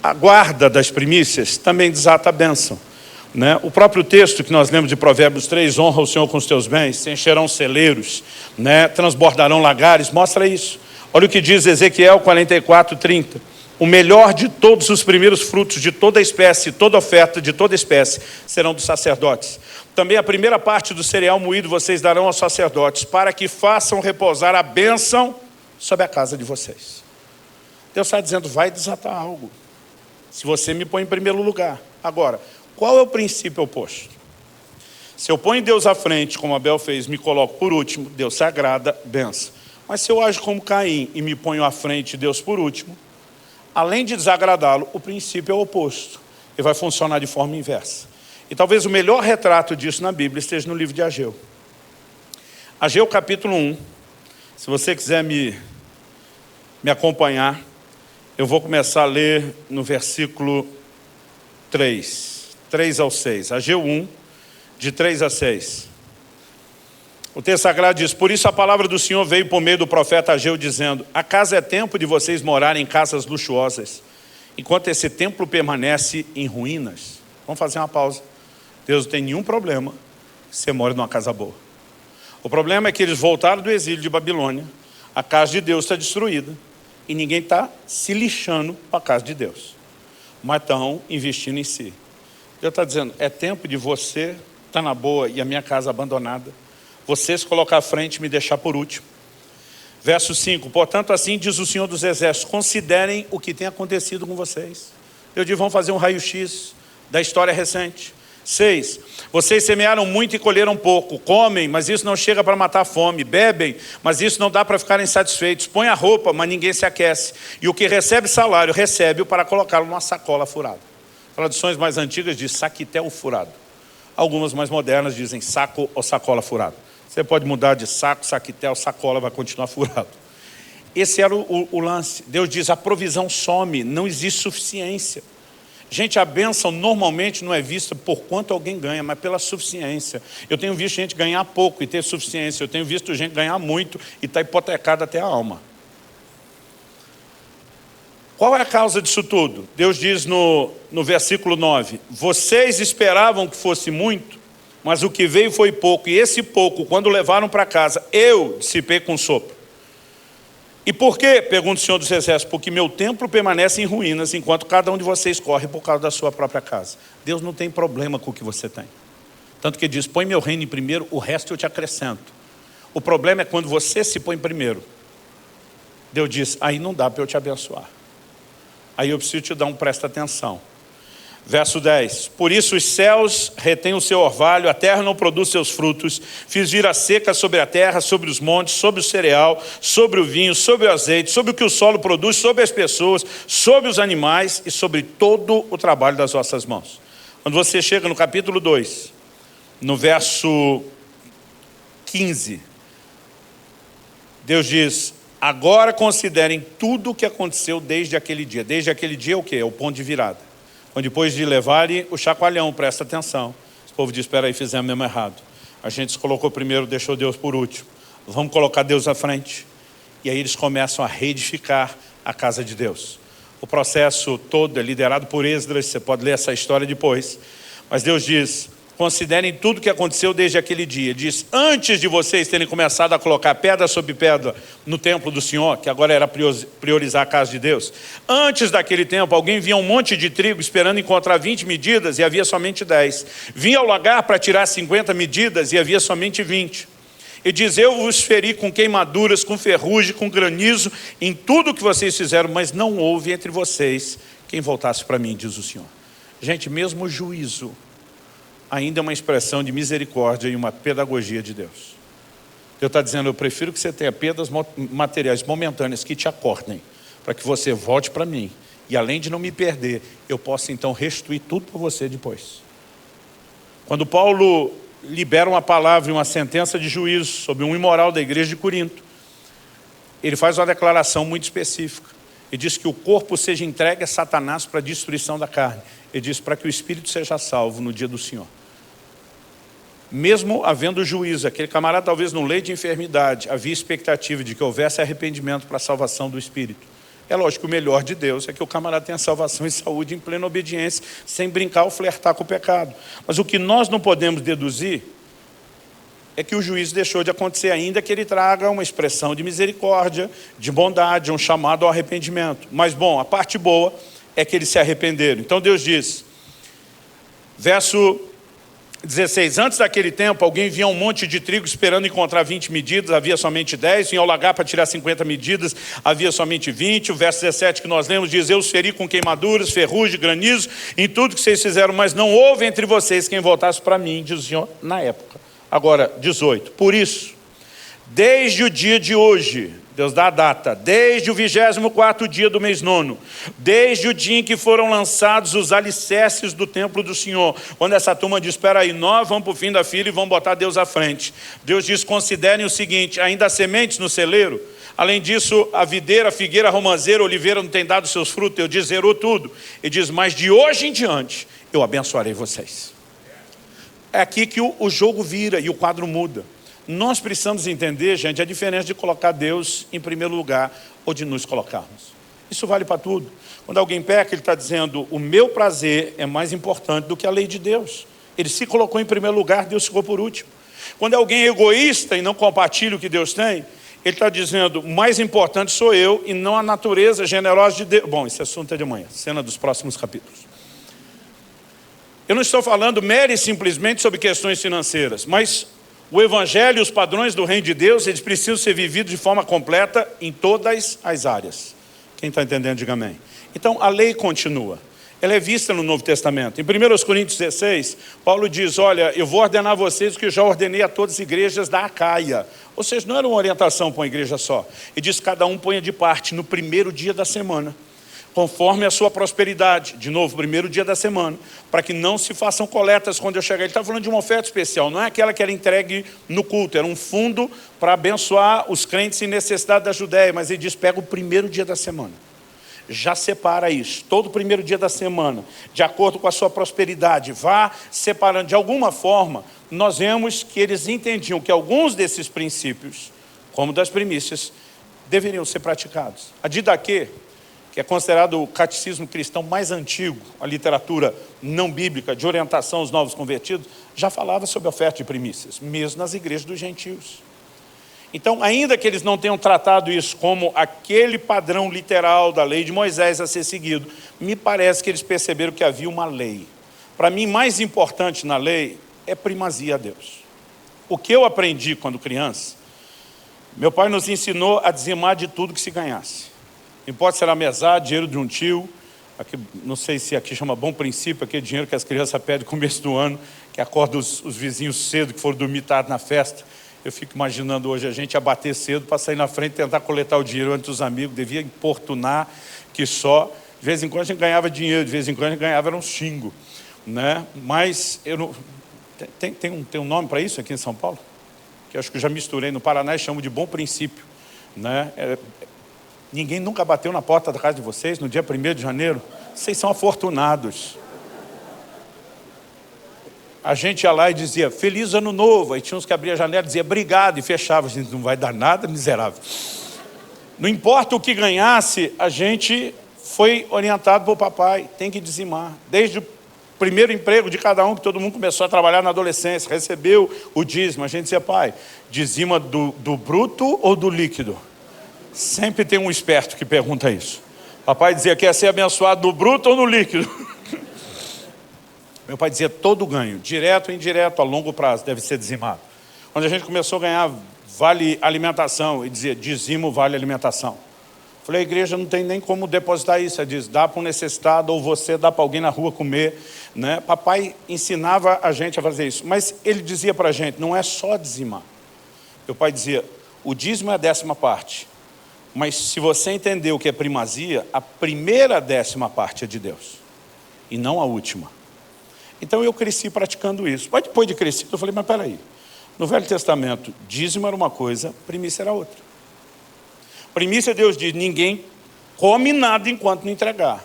A guarda das primícias também desata a bênção. Né? O próprio texto que nós lemos de Provérbios 3, honra o Senhor com os teus bens, se encherão celeiros, né? Transbordarão lagares, mostra isso. Olha o que diz Ezequiel 44, 30. O melhor de todos os primeiros frutos de toda espécie, toda oferta de toda espécie, serão dos sacerdotes. Também a primeira parte do cereal moído vocês darão aos sacerdotes, para que façam repousar a bênção sobre a casa de vocês. Deus está dizendo, vai desatar algo, se você me põe em primeiro lugar. Agora, qual é o princípio oposto? Se eu ponho Deus à frente, como Abel fez, me coloco por último, Deus se agrada, benção. Mas se eu ajo como Caim e me ponho à frente, Deus por último, além de desagradá-lo, o princípio é o oposto. Ele vai funcionar de forma inversa. E talvez o melhor retrato disso na Bíblia esteja no livro de Ageu. Ageu capítulo 1. Se você quiser me acompanhar, eu vou começar a ler no versículo 3 ao 6. Ageu 1, de 3 a 6. O texto sagrado diz, por isso a palavra do Senhor veio por meio do profeta Ageu, dizendo, acaso é tempo de vocês morarem em casas luxuosas, enquanto esse templo permanece em ruínas? Vamos fazer uma pausa. Deus não tem nenhum problema se você mora numa casa boa. O problema é que eles voltaram do exílio de Babilônia, a casa de Deus está destruída, e ninguém está se lixando para a casa de Deus, mas estão investindo em si. Deus está dizendo, é tempo de você estar na boa e a minha casa abandonada, você se colocar à frente e me deixar por último. Verso 5, portanto assim diz o Senhor dos Exércitos, considerem o que tem acontecido com vocês. Eu digo, vamos fazer um raio-x da história recente. 6, vocês semearam muito e colheram pouco, comem, mas isso não chega para matar a fome, bebem, mas isso não dá para ficarem satisfeitos, põem a roupa, mas ninguém se aquece, e o que recebe salário, recebe-o para colocá-lo numa sacola furada. Traduções mais antigas dizem saquitel furado, algumas mais modernas dizem saco ou sacola furado. Você pode mudar de saco, saquitel, sacola, vai continuar furado. Esse era o lance. Deus diz, a provisão some, não existe suficiência. Gente, a bênção normalmente não é vista por quanto alguém ganha, mas pela suficiência. Eu tenho visto gente ganhar pouco e ter suficiência. Eu tenho visto gente ganhar muito e estar hipotecada até a alma. Qual é a causa disso tudo? Deus diz no versículo 9, vocês esperavam que fosse muito, mas o que veio foi pouco. E esse pouco, quando levaram para casa, eu dissipei com sopro. E por quê? Pergunta o Senhor dos Exércitos, porque meu templo permanece em ruínas, enquanto cada um de vocês corre por causa da sua própria casa. Deus não tem problema com o que você tem. Tanto que diz, põe meu reino em primeiro, o resto eu te acrescento. O problema é quando você se põe primeiro. Deus diz, aí não dá para eu te abençoar. Aí eu preciso te dar presta atenção. Verso 10. Por isso os céus retêm o seu orvalho, a terra não produz seus frutos. Fiz vir a seca sobre a terra, sobre os montes, sobre o cereal, sobre o vinho, sobre o azeite, sobre o que o solo produz, sobre as pessoas, sobre os animais e sobre todo o trabalho das vossas mãos. Quando você chega no capítulo 2, no verso 15, Deus diz: agora considerem tudo o que aconteceu desde aquele dia. Desde aquele dia é o quê? É o ponto de virada. Quando depois de levarem o chacoalhão, presta atenção. O povo diz: espera aí, fizemos mesmo errado. A gente se colocou primeiro, deixou Deus por último. Vamos colocar Deus à frente. E aí eles começam a reedificar a casa de Deus. O processo todo é liderado por Esdras, você pode ler essa história depois. Mas Deus diz: considerem tudo o que aconteceu desde aquele dia. Diz: antes de vocês terem começado a colocar pedra sobre pedra no templo do Senhor, que agora era priorizar a casa de Deus, antes daquele tempo, alguém vinha um monte de trigo esperando encontrar 20 medidas e havia somente 10. Vinha ao lagar para tirar 50 medidas e havia somente 20. E diz: eu vos feri com queimaduras, com ferrugem, com granizo, em tudo o que vocês fizeram, mas não houve entre vocês quem voltasse para mim, diz o Senhor. Gente, mesmo o juízo ainda é uma expressão de misericórdia e uma pedagogia de Deus. Deus está dizendo: eu prefiro que você tenha perdas materiais momentâneas que te acordem, para que você volte para mim. E além de não me perder, eu possa então restituir tudo para você depois. Quando Paulo libera uma palavra e uma sentença de juízo sobre um imoral da igreja de Corinto, ele faz uma declaração muito específica. Ele diz que o corpo seja entregue a Satanás para a destruição da carne. Ele diz: para que o espírito seja salvo no dia do Senhor. Mesmo havendo juízo, aquele camarada talvez no leito de enfermidade, havia expectativa de que houvesse arrependimento para a salvação do espírito. É lógico que o melhor de Deus é que o camarada tenha salvação e saúde em plena obediência, sem brincar ou flertar com o pecado. Mas o que nós não podemos deduzir é que o juízo deixou de acontecer, ainda que ele traga uma expressão de misericórdia, de bondade, um chamado ao arrependimento. Mas bom, a parte boa é que eles se arrependeram. Então Deus diz, verso 16, antes daquele tempo, alguém vinha um monte de trigo esperando encontrar 20 medidas, havia somente 10, vinha ao lagar para tirar 50 medidas, havia somente 20, o verso 17 que nós lemos diz: eu os feri com queimaduras, ferrugem, granizo, em tudo que vocês fizeram, mas não houve entre vocês quem voltasse para mim, diz o Senhor, na época. Agora, 18, por isso, desde o dia de hoje, Deus dá a data, desde o 24º dia do mês 9, desde o dia em que foram lançados os alicerces do templo do Senhor, quando essa turma diz: espera aí, nós vamos para o fim da fila e vamos botar Deus à frente. Deus diz: considerem o seguinte, ainda há sementes no celeiro, além disso, a videira, a figueira, a romanceira, a oliveira não tem dado seus frutos. Eu diz: zerou tudo. Ele diz: mas de hoje em diante, eu abençoarei vocês. É aqui que o jogo vira e o quadro muda. Nós precisamos entender, gente, a diferença de colocar Deus em primeiro lugar ou de nos colocarmos. Isso vale para tudo. Quando alguém peca, ele está dizendo: o meu prazer é mais importante do que a lei de Deus. Ele se colocou em primeiro lugar, Deus ficou por último. Quando alguém é egoísta e não compartilha o que Deus tem, ele está dizendo: o mais importante sou eu e não a natureza generosa de Deus. Bom, esse assunto é de amanhã, cena dos próximos capítulos. Eu não estou falando mera e simplesmente sobre questões financeiras, mas o Evangelho e os padrões do Reino de Deus, eles precisam ser vividos de forma completa em todas as áreas. Quem está entendendo, diga amém. Então, a lei continua. Ela é vista no Novo Testamento. Em 1 Coríntios 16, Paulo diz: olha, eu vou ordenar a vocês o que eu já ordenei a todas as igrejas da Acaia. Ou seja, não era uma orientação para uma igreja só. Ele diz: cada um ponha de parte no primeiro dia da semana, conforme a sua prosperidade. De novo, primeiro dia da semana, para que não se façam coletas quando eu chegar. Ele está falando de uma oferta especial, não é aquela que era entregue no culto, era um fundo para abençoar os crentes em necessidade da Judéia, mas ele diz: pega o primeiro dia da semana, já separa isso, todo primeiro dia da semana, de acordo com a sua prosperidade, vá separando. De alguma forma, nós vemos que eles entendiam que alguns desses princípios, como das primícias, deveriam ser praticados. A Didaquê, que é considerado o catecismo cristão mais antigo, a literatura não bíblica de orientação aos novos convertidos, já falava sobre a oferta de primícias, mesmo nas igrejas dos gentios. Então, ainda que eles não tenham tratado isso como aquele padrão literal da lei de Moisés a ser seguido, me parece que eles perceberam que havia uma lei. Para mim, mais importante na lei é primazia a Deus. O que eu aprendi quando criança, meu pai nos ensinou a dizimar de tudo que se ganhasse. Não importa se era mesada, dinheiro de um tio, aqui, não sei se aqui chama Bom Princípio, aquele dinheiro que as crianças pedem no começo do ano, que acorda os vizinhos cedo, que foram dormir tarde na festa. Eu fico imaginando hoje a gente a bater cedo para sair na frente e tentar coletar o dinheiro antes dos amigos, devia importunar que só. De vez em quando a gente ganhava dinheiro, de vez em quando a gente ganhava era um xingo, né? Mas eu não... tem um nome para isso aqui em São Paulo? Que eu acho que eu já misturei. No Paraná e chamo de Bom Princípio, né? Ninguém nunca bateu na porta da casa de vocês no dia 1º de janeiro? Vocês são afortunados. A gente ia lá e dizia, Feliz Ano Novo. Aí tinha uns que abriam a janela e dizia, obrigado, e fechava. A gente, não vai dar nada, miserável. Não importa o que ganhasse, a gente foi orientado por papai, tem que dizimar. Desde o primeiro emprego de cada um, que todo mundo começou a trabalhar na adolescência, recebeu o dízimo. A gente dizia, pai, dizima do bruto ou do líquido? Sempre tem um esperto que pergunta isso. Papai dizia, quer ser abençoado no bruto ou no líquido? Meu pai dizia, todo ganho, direto ou indireto, a longo prazo, deve ser dizimado. Quando a gente começou a ganhar vale alimentação, e dizia, dizimo vale alimentação. Falei, a igreja não tem nem como depositar isso. Ela diz, dá para um necessitado, ou você dá para alguém na rua comer, né? Papai ensinava a gente a fazer isso. Mas ele dizia para a gente, não é só dizimar. Meu pai dizia, o dízimo é a 10ª parte. Mas se você entender o que é primazia, a primeira 10ª parte é de Deus. E não a última. Então eu cresci praticando isso. Mas depois de crescido, eu falei, mas peraí. No Velho Testamento, dízimo era uma coisa, primícia era outra. Primícia, Deus diz, ninguém come nada enquanto não entregar.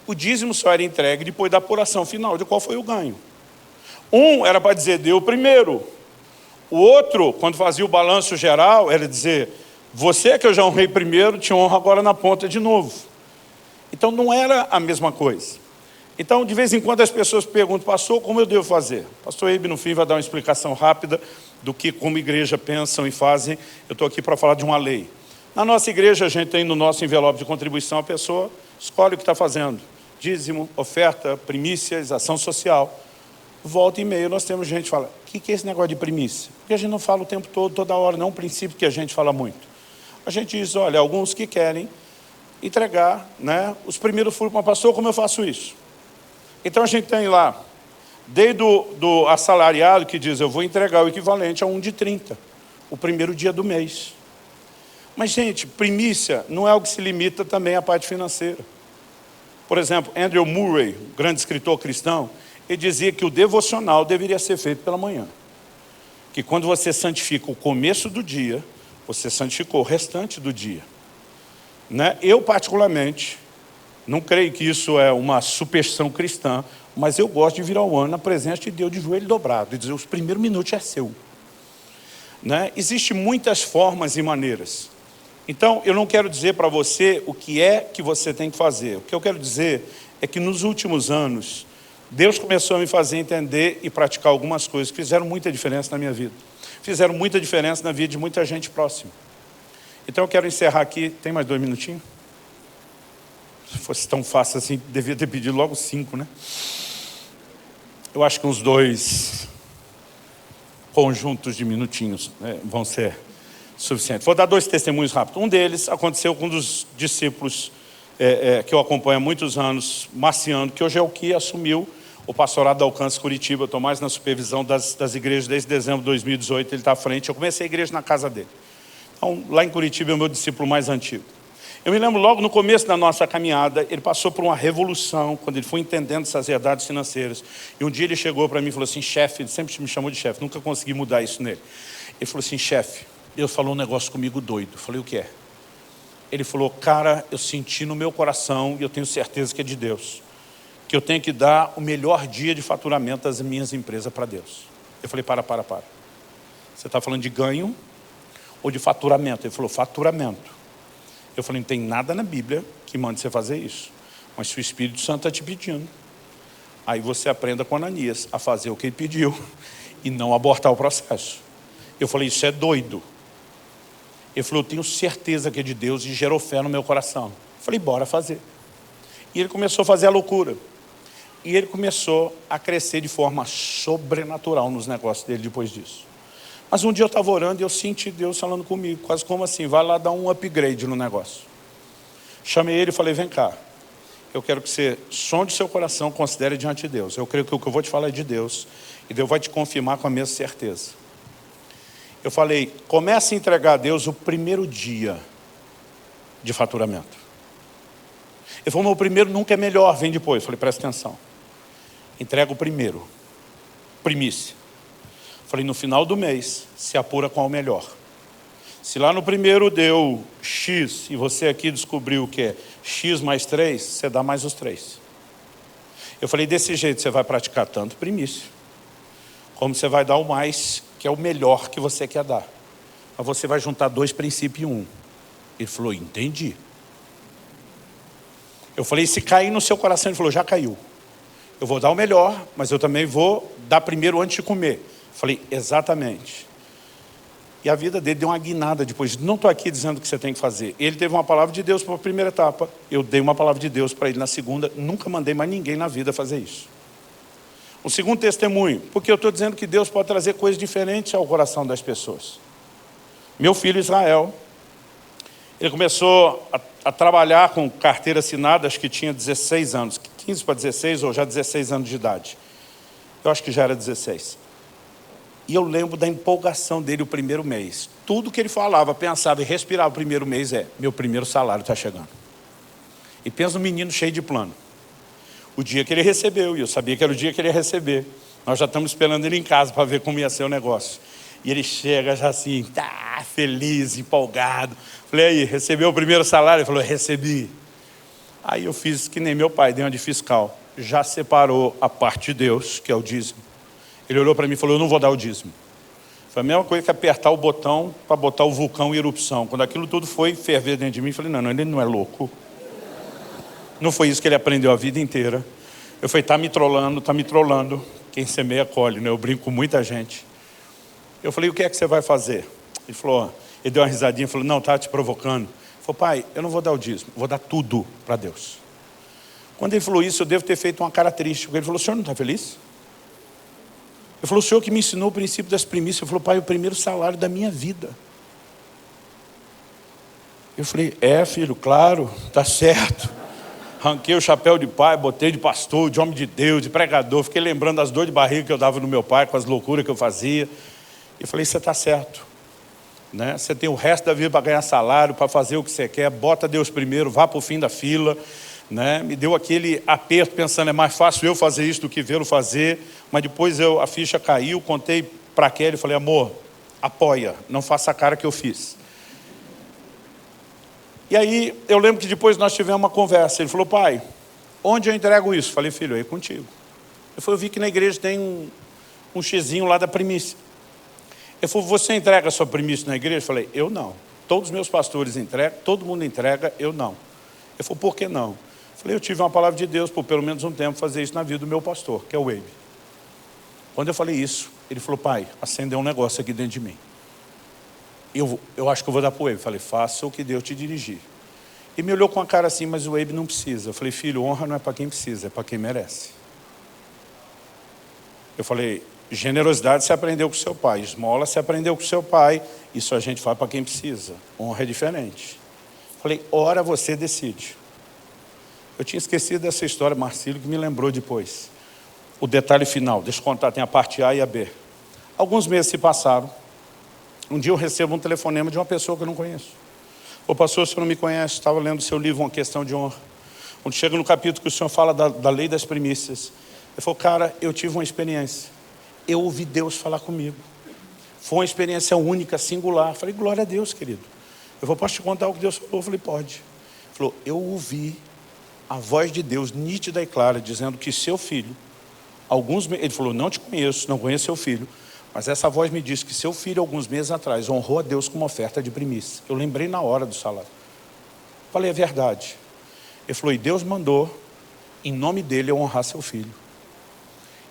O dízimo só era entregue depois da apuração final de qual foi o ganho. Um era para dizer, deu primeiro. O outro, quando fazia o balanço geral, era dizer, você que eu já honrei primeiro, te honro agora na ponta de novo. Então não era a mesma coisa. Então, de vez em quando as pessoas perguntam, pastor, como eu devo fazer? Pastor Eibe, no fim, vai dar uma explicação rápida do que como igreja pensam e fazem. Eu estou aqui para falar de uma lei. Na nossa igreja, a gente tem no nosso envelope de contribuição, a pessoa escolhe o que está fazendo. Dízimo, oferta, primícias, ação social. Volta e meia, nós temos gente que fala, o que é esse negócio de primícia? Porque a gente não fala o tempo todo, toda hora, não é um princípio que a gente fala muito. A gente diz, olha, alguns que querem entregar, né, os primeiros frutos para o pastor, como eu faço isso? Então a gente tem lá, desde do assalariado que diz, eu vou entregar o equivalente a um de 30, o primeiro dia do mês. Mas, gente, primícia não é algo que se limita também à parte financeira. Por exemplo, Andrew Murray, grande escritor cristão, ele dizia que o devocional deveria ser feito pela manhã. Que quando você santifica o começo do dia, você santificou o restante do dia. Né? Eu, particularmente, não creio que isso é uma superstição cristã, mas eu gosto de virar o ano na presença de Deus de joelho dobrado, e dizer, os primeiros minutos é seu. Né? Existem muitas formas e maneiras. Então, eu não quero dizer para você o que é que você tem que fazer. O que eu quero dizer é que nos últimos anos, Deus começou a me fazer entender e praticar algumas coisas que fizeram muita diferença na minha vida. Fizeram muita diferença na vida de muita gente próxima. Então, eu quero encerrar aqui. Tem mais 2 minutinhos? Se fosse tão fácil assim, devia ter pedido logo 5, né? Eu acho que uns 2 conjuntos de minutinhos, né, vão ser suficientes. Vou dar 2 testemunhos rápidos. Um deles aconteceu com um dos discípulos que eu acompanho há muitos anos, Marciano, que hoje é o que assumiu o pastorado da Alcance Curitiba. Eu estou mais na supervisão das igrejas desde dezembro de 2018, ele está à frente. Eu comecei a igreja na casa dele. Então, lá em Curitiba é o meu discípulo mais antigo. Eu me lembro logo no começo da nossa caminhada, ele passou por uma revolução, quando ele foi entendendo essas verdades financeiras. E um dia ele chegou para mim e falou assim, chefe, ele sempre me chamou de chefe, nunca consegui mudar isso nele. Ele falou assim, chefe, Deus falou um negócio comigo doido. Eu falei, o que é? Ele falou, cara, eu senti no meu coração, e eu tenho certeza que é de Deus, que eu tenho que dar o melhor dia de faturamento das minhas empresas para Deus. Eu falei, para. Você está falando de ganho ou de faturamento? Ele falou, faturamento. Eu falei, não tem nada na Bíblia que mande você fazer isso. Mas se o Espírito Santo está te pedindo, aí você aprenda com Ananias a fazer o que ele pediu e não abortar o processo. Eu falei, isso é doido. Ele falou, eu tenho certeza que é de Deus e gerou fé no meu coração. Eu falei, bora fazer. E ele começou a fazer a loucura. E ele começou a crescer de forma sobrenatural nos negócios dele depois disso. Mas um dia eu estava orando e eu senti Deus falando comigo, quase como assim, vai lá dar um upgrade no negócio. Chamei ele e falei, vem cá, eu quero que você sonde seu coração, considere diante de Deus. Eu creio que o que eu vou te falar é de Deus, e Deus vai te confirmar com a mesma certeza. Eu falei, comece a entregar a Deus o primeiro dia de faturamento. Ele falou, mas o primeiro nunca é melhor, vem depois. Eu falei, presta atenção. Entrega o primeiro, primícia. Eu falei, no final do mês, se apura qual o melhor. Se lá no primeiro deu X, e você aqui descobriu que é X mais 3, você dá mais os 3. Eu falei, desse jeito você vai praticar tanto primícia, como você vai dar o mais, que é o melhor que você quer dar. Mas você vai juntar 2 princípios em um. Ele falou, entendi. Eu falei, se cair no seu coração, ele falou, já caiu. Eu vou dar o melhor, mas eu também vou dar primeiro antes de comer. Eu falei, exatamente. E a vida dele deu uma guinada depois. Não estou aqui dizendo o que você tem que fazer. Ele teve uma palavra de Deus para a primeira etapa. Eu dei uma palavra de Deus para ele na segunda. Nunca mandei mais ninguém na vida fazer isso. O segundo testemunho, porque eu estou dizendo que Deus pode trazer coisas diferentes ao coração das pessoas. Meu filho Israel, ele começou a trabalhar com carteira assinada, acho que tinha 16 anos, 15 para 16 ou já 16 anos de idade. Eu acho que já era 16. E eu lembro da empolgação dele o primeiro mês. Tudo que ele falava, pensava e respirava o primeiro mês é, meu primeiro salário está chegando. E pensa no menino cheio de plano. O dia que ele recebeu, e eu sabia que era o dia que ele ia receber. Nós já estamos esperando ele em casa para ver como ia ser o negócio. E ele chega já assim, tá feliz, empolgado. Falei, aí, recebeu o primeiro salário? Ele falou, recebi. Aí eu fiz que nem meu pai, dei uma de fiscal. Já separou a parte de Deus, que é o dízimo. Ele olhou para mim e falou, eu não vou dar o dízimo. Foi a mesma coisa que apertar o botão para botar o vulcão em erupção. Quando aquilo tudo foi ferver dentro de mim, eu falei, não, ele não é louco. Não foi isso que ele aprendeu a vida inteira. Eu falei, tá me trollando. Quem semeia, colhe, né? Eu brinco com muita gente. Eu falei, o que é que você vai fazer? Ele falou, ele deu uma risadinha e falou, não, estava te provocando. Ele falou, pai, eu não vou dar o dízimo, vou dar tudo para Deus. Quando ele falou isso, eu devo ter feito uma cara triste, porque ele falou, o senhor não está feliz? Ele falou, o senhor que me ensinou o princípio das primícias. Eu falei, pai, o primeiro salário da minha vida. Eu falei, filho, claro, está certo. Arranquei o chapéu de pai, botei de pastor, de homem de Deus, de pregador. Fiquei lembrando das dores de barriga que eu dava no meu pai, com as loucuras que eu fazia. Eu falei, você está certo. Né? Você tem o resto da vida para ganhar salário, para fazer o que você quer. Bota Deus primeiro, vá para o fim da fila. Né? Me deu aquele aperto, pensando, é mais fácil eu fazer isso do que vê-lo fazer. Mas depois a ficha caiu, contei para Kelly e falei, amor, apoia, não faça a cara que eu fiz. E aí, eu lembro que depois nós tivemos uma conversa. Ele falou, pai, onde eu entrego isso? Falei, filho, aí contigo. Ele falou, eu vi que na igreja tem um xizinho lá da primícia. Ele falou, você entrega a sua primícia na igreja? Eu falei, eu não. Todos os meus pastores entregam, todo mundo entrega, eu não. Ele falou, por que não? Eu falei, eu tive uma palavra de Deus por pelo menos um tempo fazer isso na vida do meu pastor, que é o Wade. Quando eu falei isso, ele falou, pai, acendeu um negócio aqui dentro de mim. Eu acho que eu vou dar para o Wade. Falei, faça o que Deus te dirigir. E me olhou com a cara assim, mas o Wade não precisa. Eu falei, filho, honra não é para quem precisa, é para quem merece. Eu falei, generosidade você aprendeu com seu pai, esmola você aprendeu com seu pai, isso a gente faz para quem precisa. Honra é diferente. Falei, ora você decide. Eu tinha esquecido dessa história, Marcílio, que me lembrou depois. O detalhe final, deixa eu contar, tem a parte A e a B. Alguns meses se passaram. Um dia eu recebo um telefonema de uma pessoa que eu não conheço. Ô pastor, o senhor não me conhece, estava lendo o seu livro, Uma Questão de Honra. Quando chega no capítulo que o senhor fala da lei das primícias. Ele falou, cara, eu tive uma experiência. Eu ouvi Deus falar comigo. Foi uma experiência única, singular. Eu falei, glória a Deus, querido. Eu falei, posso te contar o que Deus falou? Eu falei, pode. Ele falou, eu ouvi a voz de Deus nítida e clara, dizendo que seu filho, ele falou, não te conheço, não conheço seu filho, mas essa voz me disse que seu filho, alguns meses atrás, honrou a Deus com uma oferta de primícia. Eu lembrei na hora do salário. Falei, é verdade. Ele falou, e Deus mandou, em nome dele, eu honrar seu filho.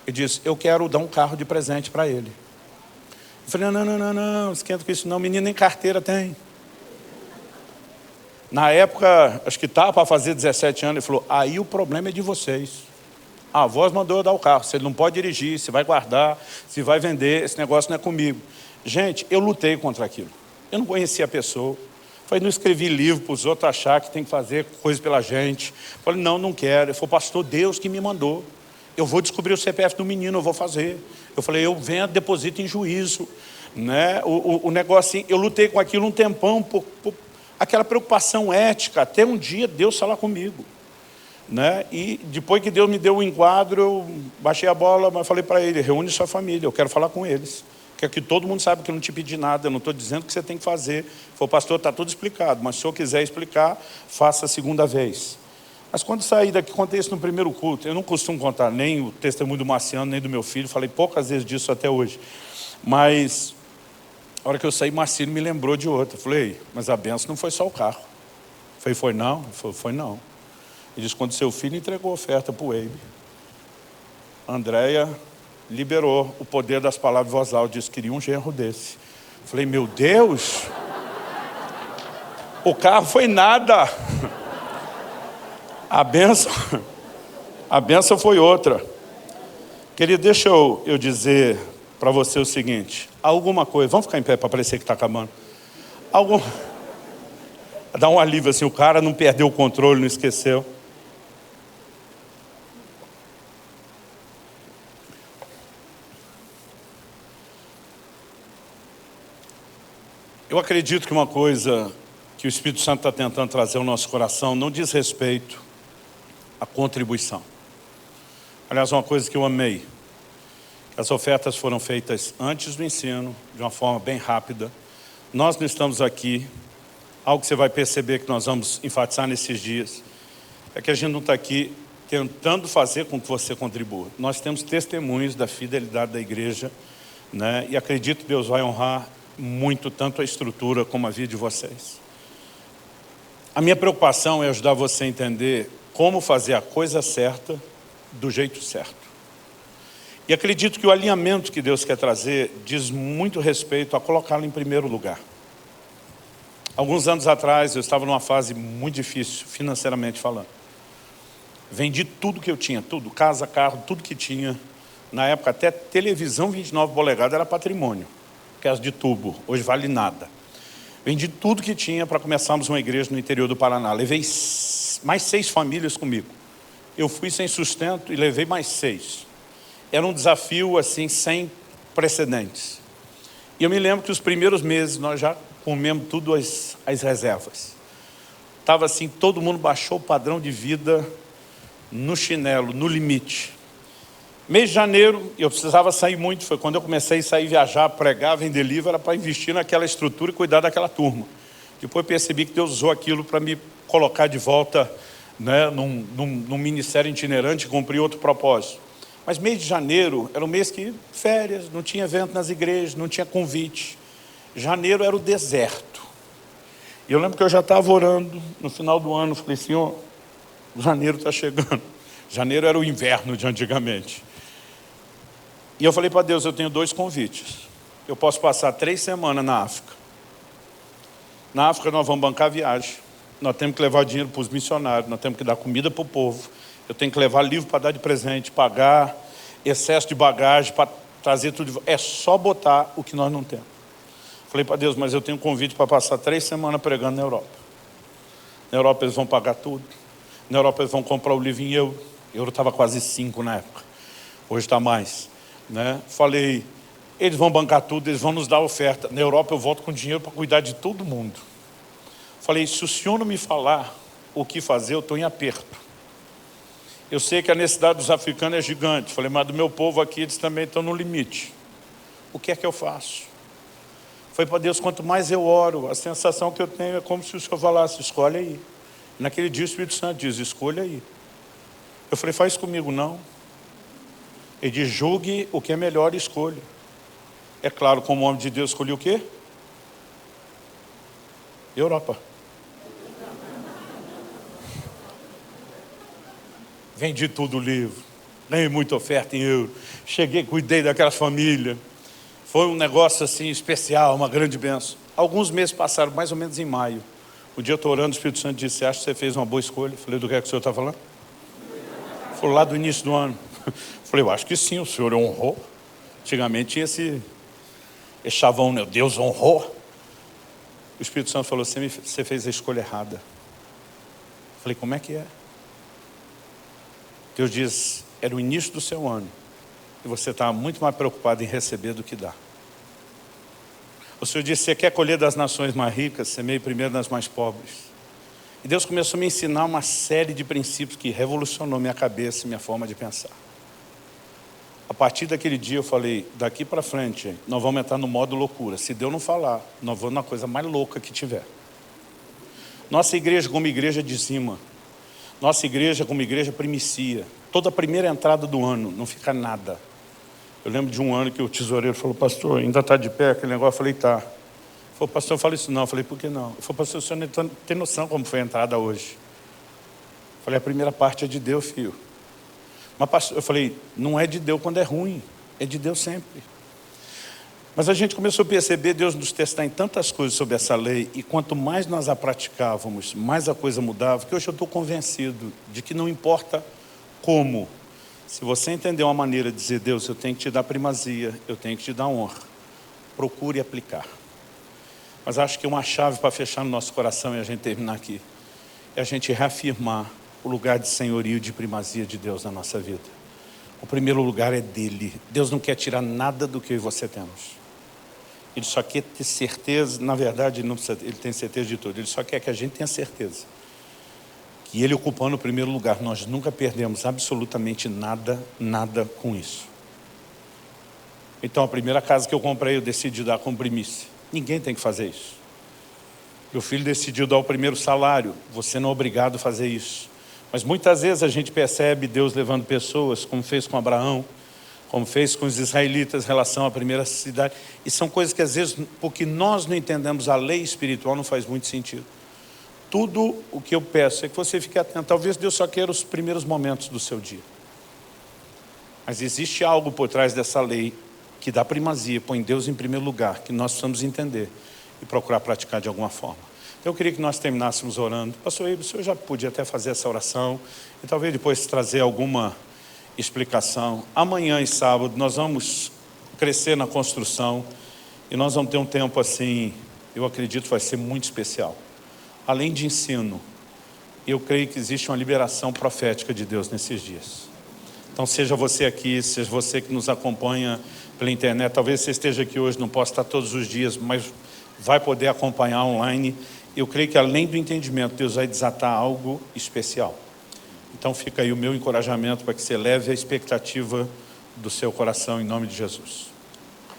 Ele disse, eu quero dar um carro de presente para ele. Eu falei, não, esquenta com isso não, menino nem carteira tem. Na época, acho que estava para fazer 17 anos, ele falou, aí o problema é de vocês. A voz mandou eu dar o carro, você não pode dirigir, você vai guardar, você vai vender, esse negócio não é comigo. Gente, eu lutei contra aquilo. Eu não conhecia a pessoa. Falei, não escrevi livro para os outros achar que tem que fazer coisa pela gente. Falei, não, não quero. Ele falou, pastor, Deus que me mandou. Eu vou descobrir o CPF do menino, eu vou fazer. Eu falei, eu venho, deposito em juízo. Né? O negócio assim, eu lutei com aquilo um tempão, por aquela preocupação ética, até um dia Deus falar comigo. Né? E depois que Deus me deu o enquadro, eu baixei a bola, mas falei para ele, reúne sua família, eu quero falar com eles. Quero que todo mundo saiba que eu não te pedi nada, eu não estou dizendo o que você tem que fazer. Falei, pastor, está tudo explicado, mas se o senhor quiser explicar, faça a segunda vez. Mas quando saí daqui, contei isso no primeiro culto, eu não costumo contar nem o testemunho do Marciano, nem do meu filho, falei poucas vezes disso até hoje. Mas, a hora que eu saí, Marcelo me lembrou de outra. Falei, mas a benção não foi só o carro. Falei, foi não? Ele falou, foi não. Ele disse, quando seu filho entregou a oferta para o Weibe, a Andréia liberou o poder das palavras de voz alta, disse que queria um genro desse. Falei, meu Deus, o carro foi nada. A benção foi outra. Querido, deixa eu dizer para você o seguinte, alguma coisa, vamos ficar em pé para parecer que está acabando. Dá um alívio assim, o cara não perdeu o controle, não esqueceu. Eu acredito que uma coisa que o Espírito Santo está tentando trazer ao nosso coração não diz respeito à contribuição. Aliás, uma coisa que eu amei, as ofertas foram feitas antes do ensino, de uma forma bem rápida. Nós não estamos aqui, algo que você vai perceber que nós vamos enfatizar nesses dias, é que a gente não está aqui tentando fazer com que você contribua. Nós temos testemunhos da fidelidade da igreja, né? E acredito que Deus vai honrar muito tanto a estrutura como a vida de vocês. A minha preocupação é ajudar você a entender como fazer a coisa certa do jeito certo. E acredito que o alinhamento que Deus quer trazer diz muito respeito a colocá-lo em primeiro lugar. Alguns anos atrás eu estava numa fase muito difícil, financeiramente falando. Vendi tudo que eu tinha, tudo, casa, carro, tudo que tinha. Na época até televisão 29 polegadas era patrimônio. Aquelas de tubo, hoje vale nada. Vendi tudo que tinha para começarmos uma igreja no interior do Paraná. Levei mais 6 famílias comigo. Eu fui sem sustento e levei mais 6. Era um desafio assim, sem precedentes. E eu me lembro que os primeiros meses nós já comemos tudo as reservas. Estava assim, todo mundo baixou o padrão de vida no chinelo, no limite. Mês de janeiro, eu precisava sair muito, foi quando eu comecei a sair, viajar, pregar, vender livro, era para investir naquela estrutura e cuidar daquela turma. Depois percebi que Deus usou aquilo para me colocar de volta, né, num ministério itinerante e cumprir outro propósito. Mas mês de janeiro era um mês que, férias, não tinha evento nas igrejas, não tinha convite. Janeiro era o deserto. E eu lembro que eu já estava orando no final do ano, falei, Senhor, janeiro está chegando. Janeiro era o inverno de antigamente. E eu falei para Deus, eu tenho 2 convites. Eu posso passar 3 semanas na África. Na África nós vamos bancar a viagem. Nós temos que levar dinheiro para os missionários, nós temos que dar comida para o povo. Eu tenho que levar livro para dar de presente, pagar excesso de bagagem, para trazer tudo. É só botar o que nós não temos. Falei para Deus, mas eu tenho um convite para passar 3 semanas pregando na Europa. Na Europa eles vão pagar tudo. Na Europa eles vão comprar o livro em euro. Euro estava quase 5 na época. Hoje está mais. Né? Falei, eles vão bancar tudo, eles vão nos dar oferta. Na Europa eu volto com dinheiro para cuidar de todo mundo. Falei, se o senhor não me falar o que fazer, eu estou em aperto. Eu sei que a necessidade dos africanos é gigante. Falei, mas do meu povo aqui, eles também estão no limite. O que é que eu faço? Falei para Deus, quanto mais eu oro, a sensação que eu tenho é como se o senhor falasse, escolhe aí. Naquele dia o Espírito Santo diz, escolha aí. Eu falei, faz comigo não. Ele diz, julgue o que é melhor e escolha. É claro, como homem de Deus, escolhi o quê? Europa. Vendi tudo o livro, ganhei muita oferta em euro. Cheguei, cuidei daquela família. Foi um negócio assim especial, uma grande bênção. Alguns meses passaram, mais ou menos em maio. Um dia eu estou orando, o Espírito Santo disse, acha que você fez uma boa escolha? Falei, do que é que o senhor está falando? Foi lá do início do ano. Falei, eu acho que sim, o senhor honrou. Antigamente tinha esse chavão, né? Deus honrou. O Espírito Santo falou, você fez a escolha errada. Eu falei, como é que é? Deus diz, era o início do seu ano. E você está muito mais preocupado em receber do que dar. O Senhor disse, você quer colher das nações mais ricas, semeie primeiro nas mais pobres. E Deus começou a me ensinar uma série de princípios que revolucionou minha cabeça e minha forma de pensar. A partir daquele dia eu falei, daqui para frente, nós vamos entrar no modo loucura. Se Deus não falar, nós vamos na coisa mais louca que tiver. Nossa igreja como igreja dizima. Nossa igreja como igreja primicia. Toda a primeira entrada do ano, não fica nada. Eu lembro de um ano que o tesoureiro falou, pastor, ainda está de pé aquele negócio? Eu falei, tá. Ele falou, pastor, eu falei isso não. Eu falei, por que não? Ele falou, pastor, o senhor não tem noção como foi a entrada hoje. Eu falei, a primeira parte é de Deus, filho. Mas pastor, eu falei, não é de Deus quando é ruim, é de Deus sempre. Mas a gente começou a perceber Deus nos testar em tantas coisas sobre essa lei, e quanto mais nós a praticávamos, mais a coisa mudava, que hoje eu estou convencido de que não importa como. Se você entender uma maneira de dizer, Deus, eu tenho que te dar primazia, eu tenho que te dar honra, procure aplicar. Mas acho que uma chave para fechar no nosso coração e a gente terminar aqui, é a gente reafirmar o lugar de senhorio e de primazia de Deus na nossa vida. O primeiro lugar é dele. Deus não quer tirar nada do que eu e você temos. Ele só quer ter certeza, na verdade ele tem certeza de tudo, ele só quer que a gente tenha certeza que ele ocupando o primeiro lugar, nós nunca perdemos absolutamente nada com isso. Então a primeira casa que eu comprei, eu decidi dar como primícia. Ninguém tem que fazer isso. Meu filho decidiu dar o primeiro salário, você não é obrigado a fazer isso. Mas muitas vezes a gente percebe Deus levando pessoas, como fez com Abraão, como fez com os israelitas em relação à primeira cidade. E são coisas que às vezes, porque nós não entendemos a lei espiritual, não faz muito sentido. Tudo o que eu peço é que você fique atento. Talvez Deus só queira os primeiros momentos do seu dia. Mas existe algo por trás dessa lei que dá primazia, põe Deus em primeiro lugar, que nós precisamos entender e procurar praticar de alguma forma. Eu queria que nós terminássemos orando. Pastor Ibe, o senhor já podia até fazer essa oração e talvez depois trazer alguma explicação. Amanhã e sábado nós vamos crescer na construção e nós vamos ter um tempo assim, eu acredito que vai ser muito especial. Além de ensino, eu creio que existe uma liberação profética de Deus nesses dias. Então seja você aqui, seja você que nos acompanha pela internet, talvez você esteja aqui hoje, não possa estar todos os dias, mas vai poder acompanhar online. Eu creio que além do entendimento, Deus vai desatar algo especial. Então fica aí o meu encorajamento para que você leve a expectativa do seu coração em nome de Jesus.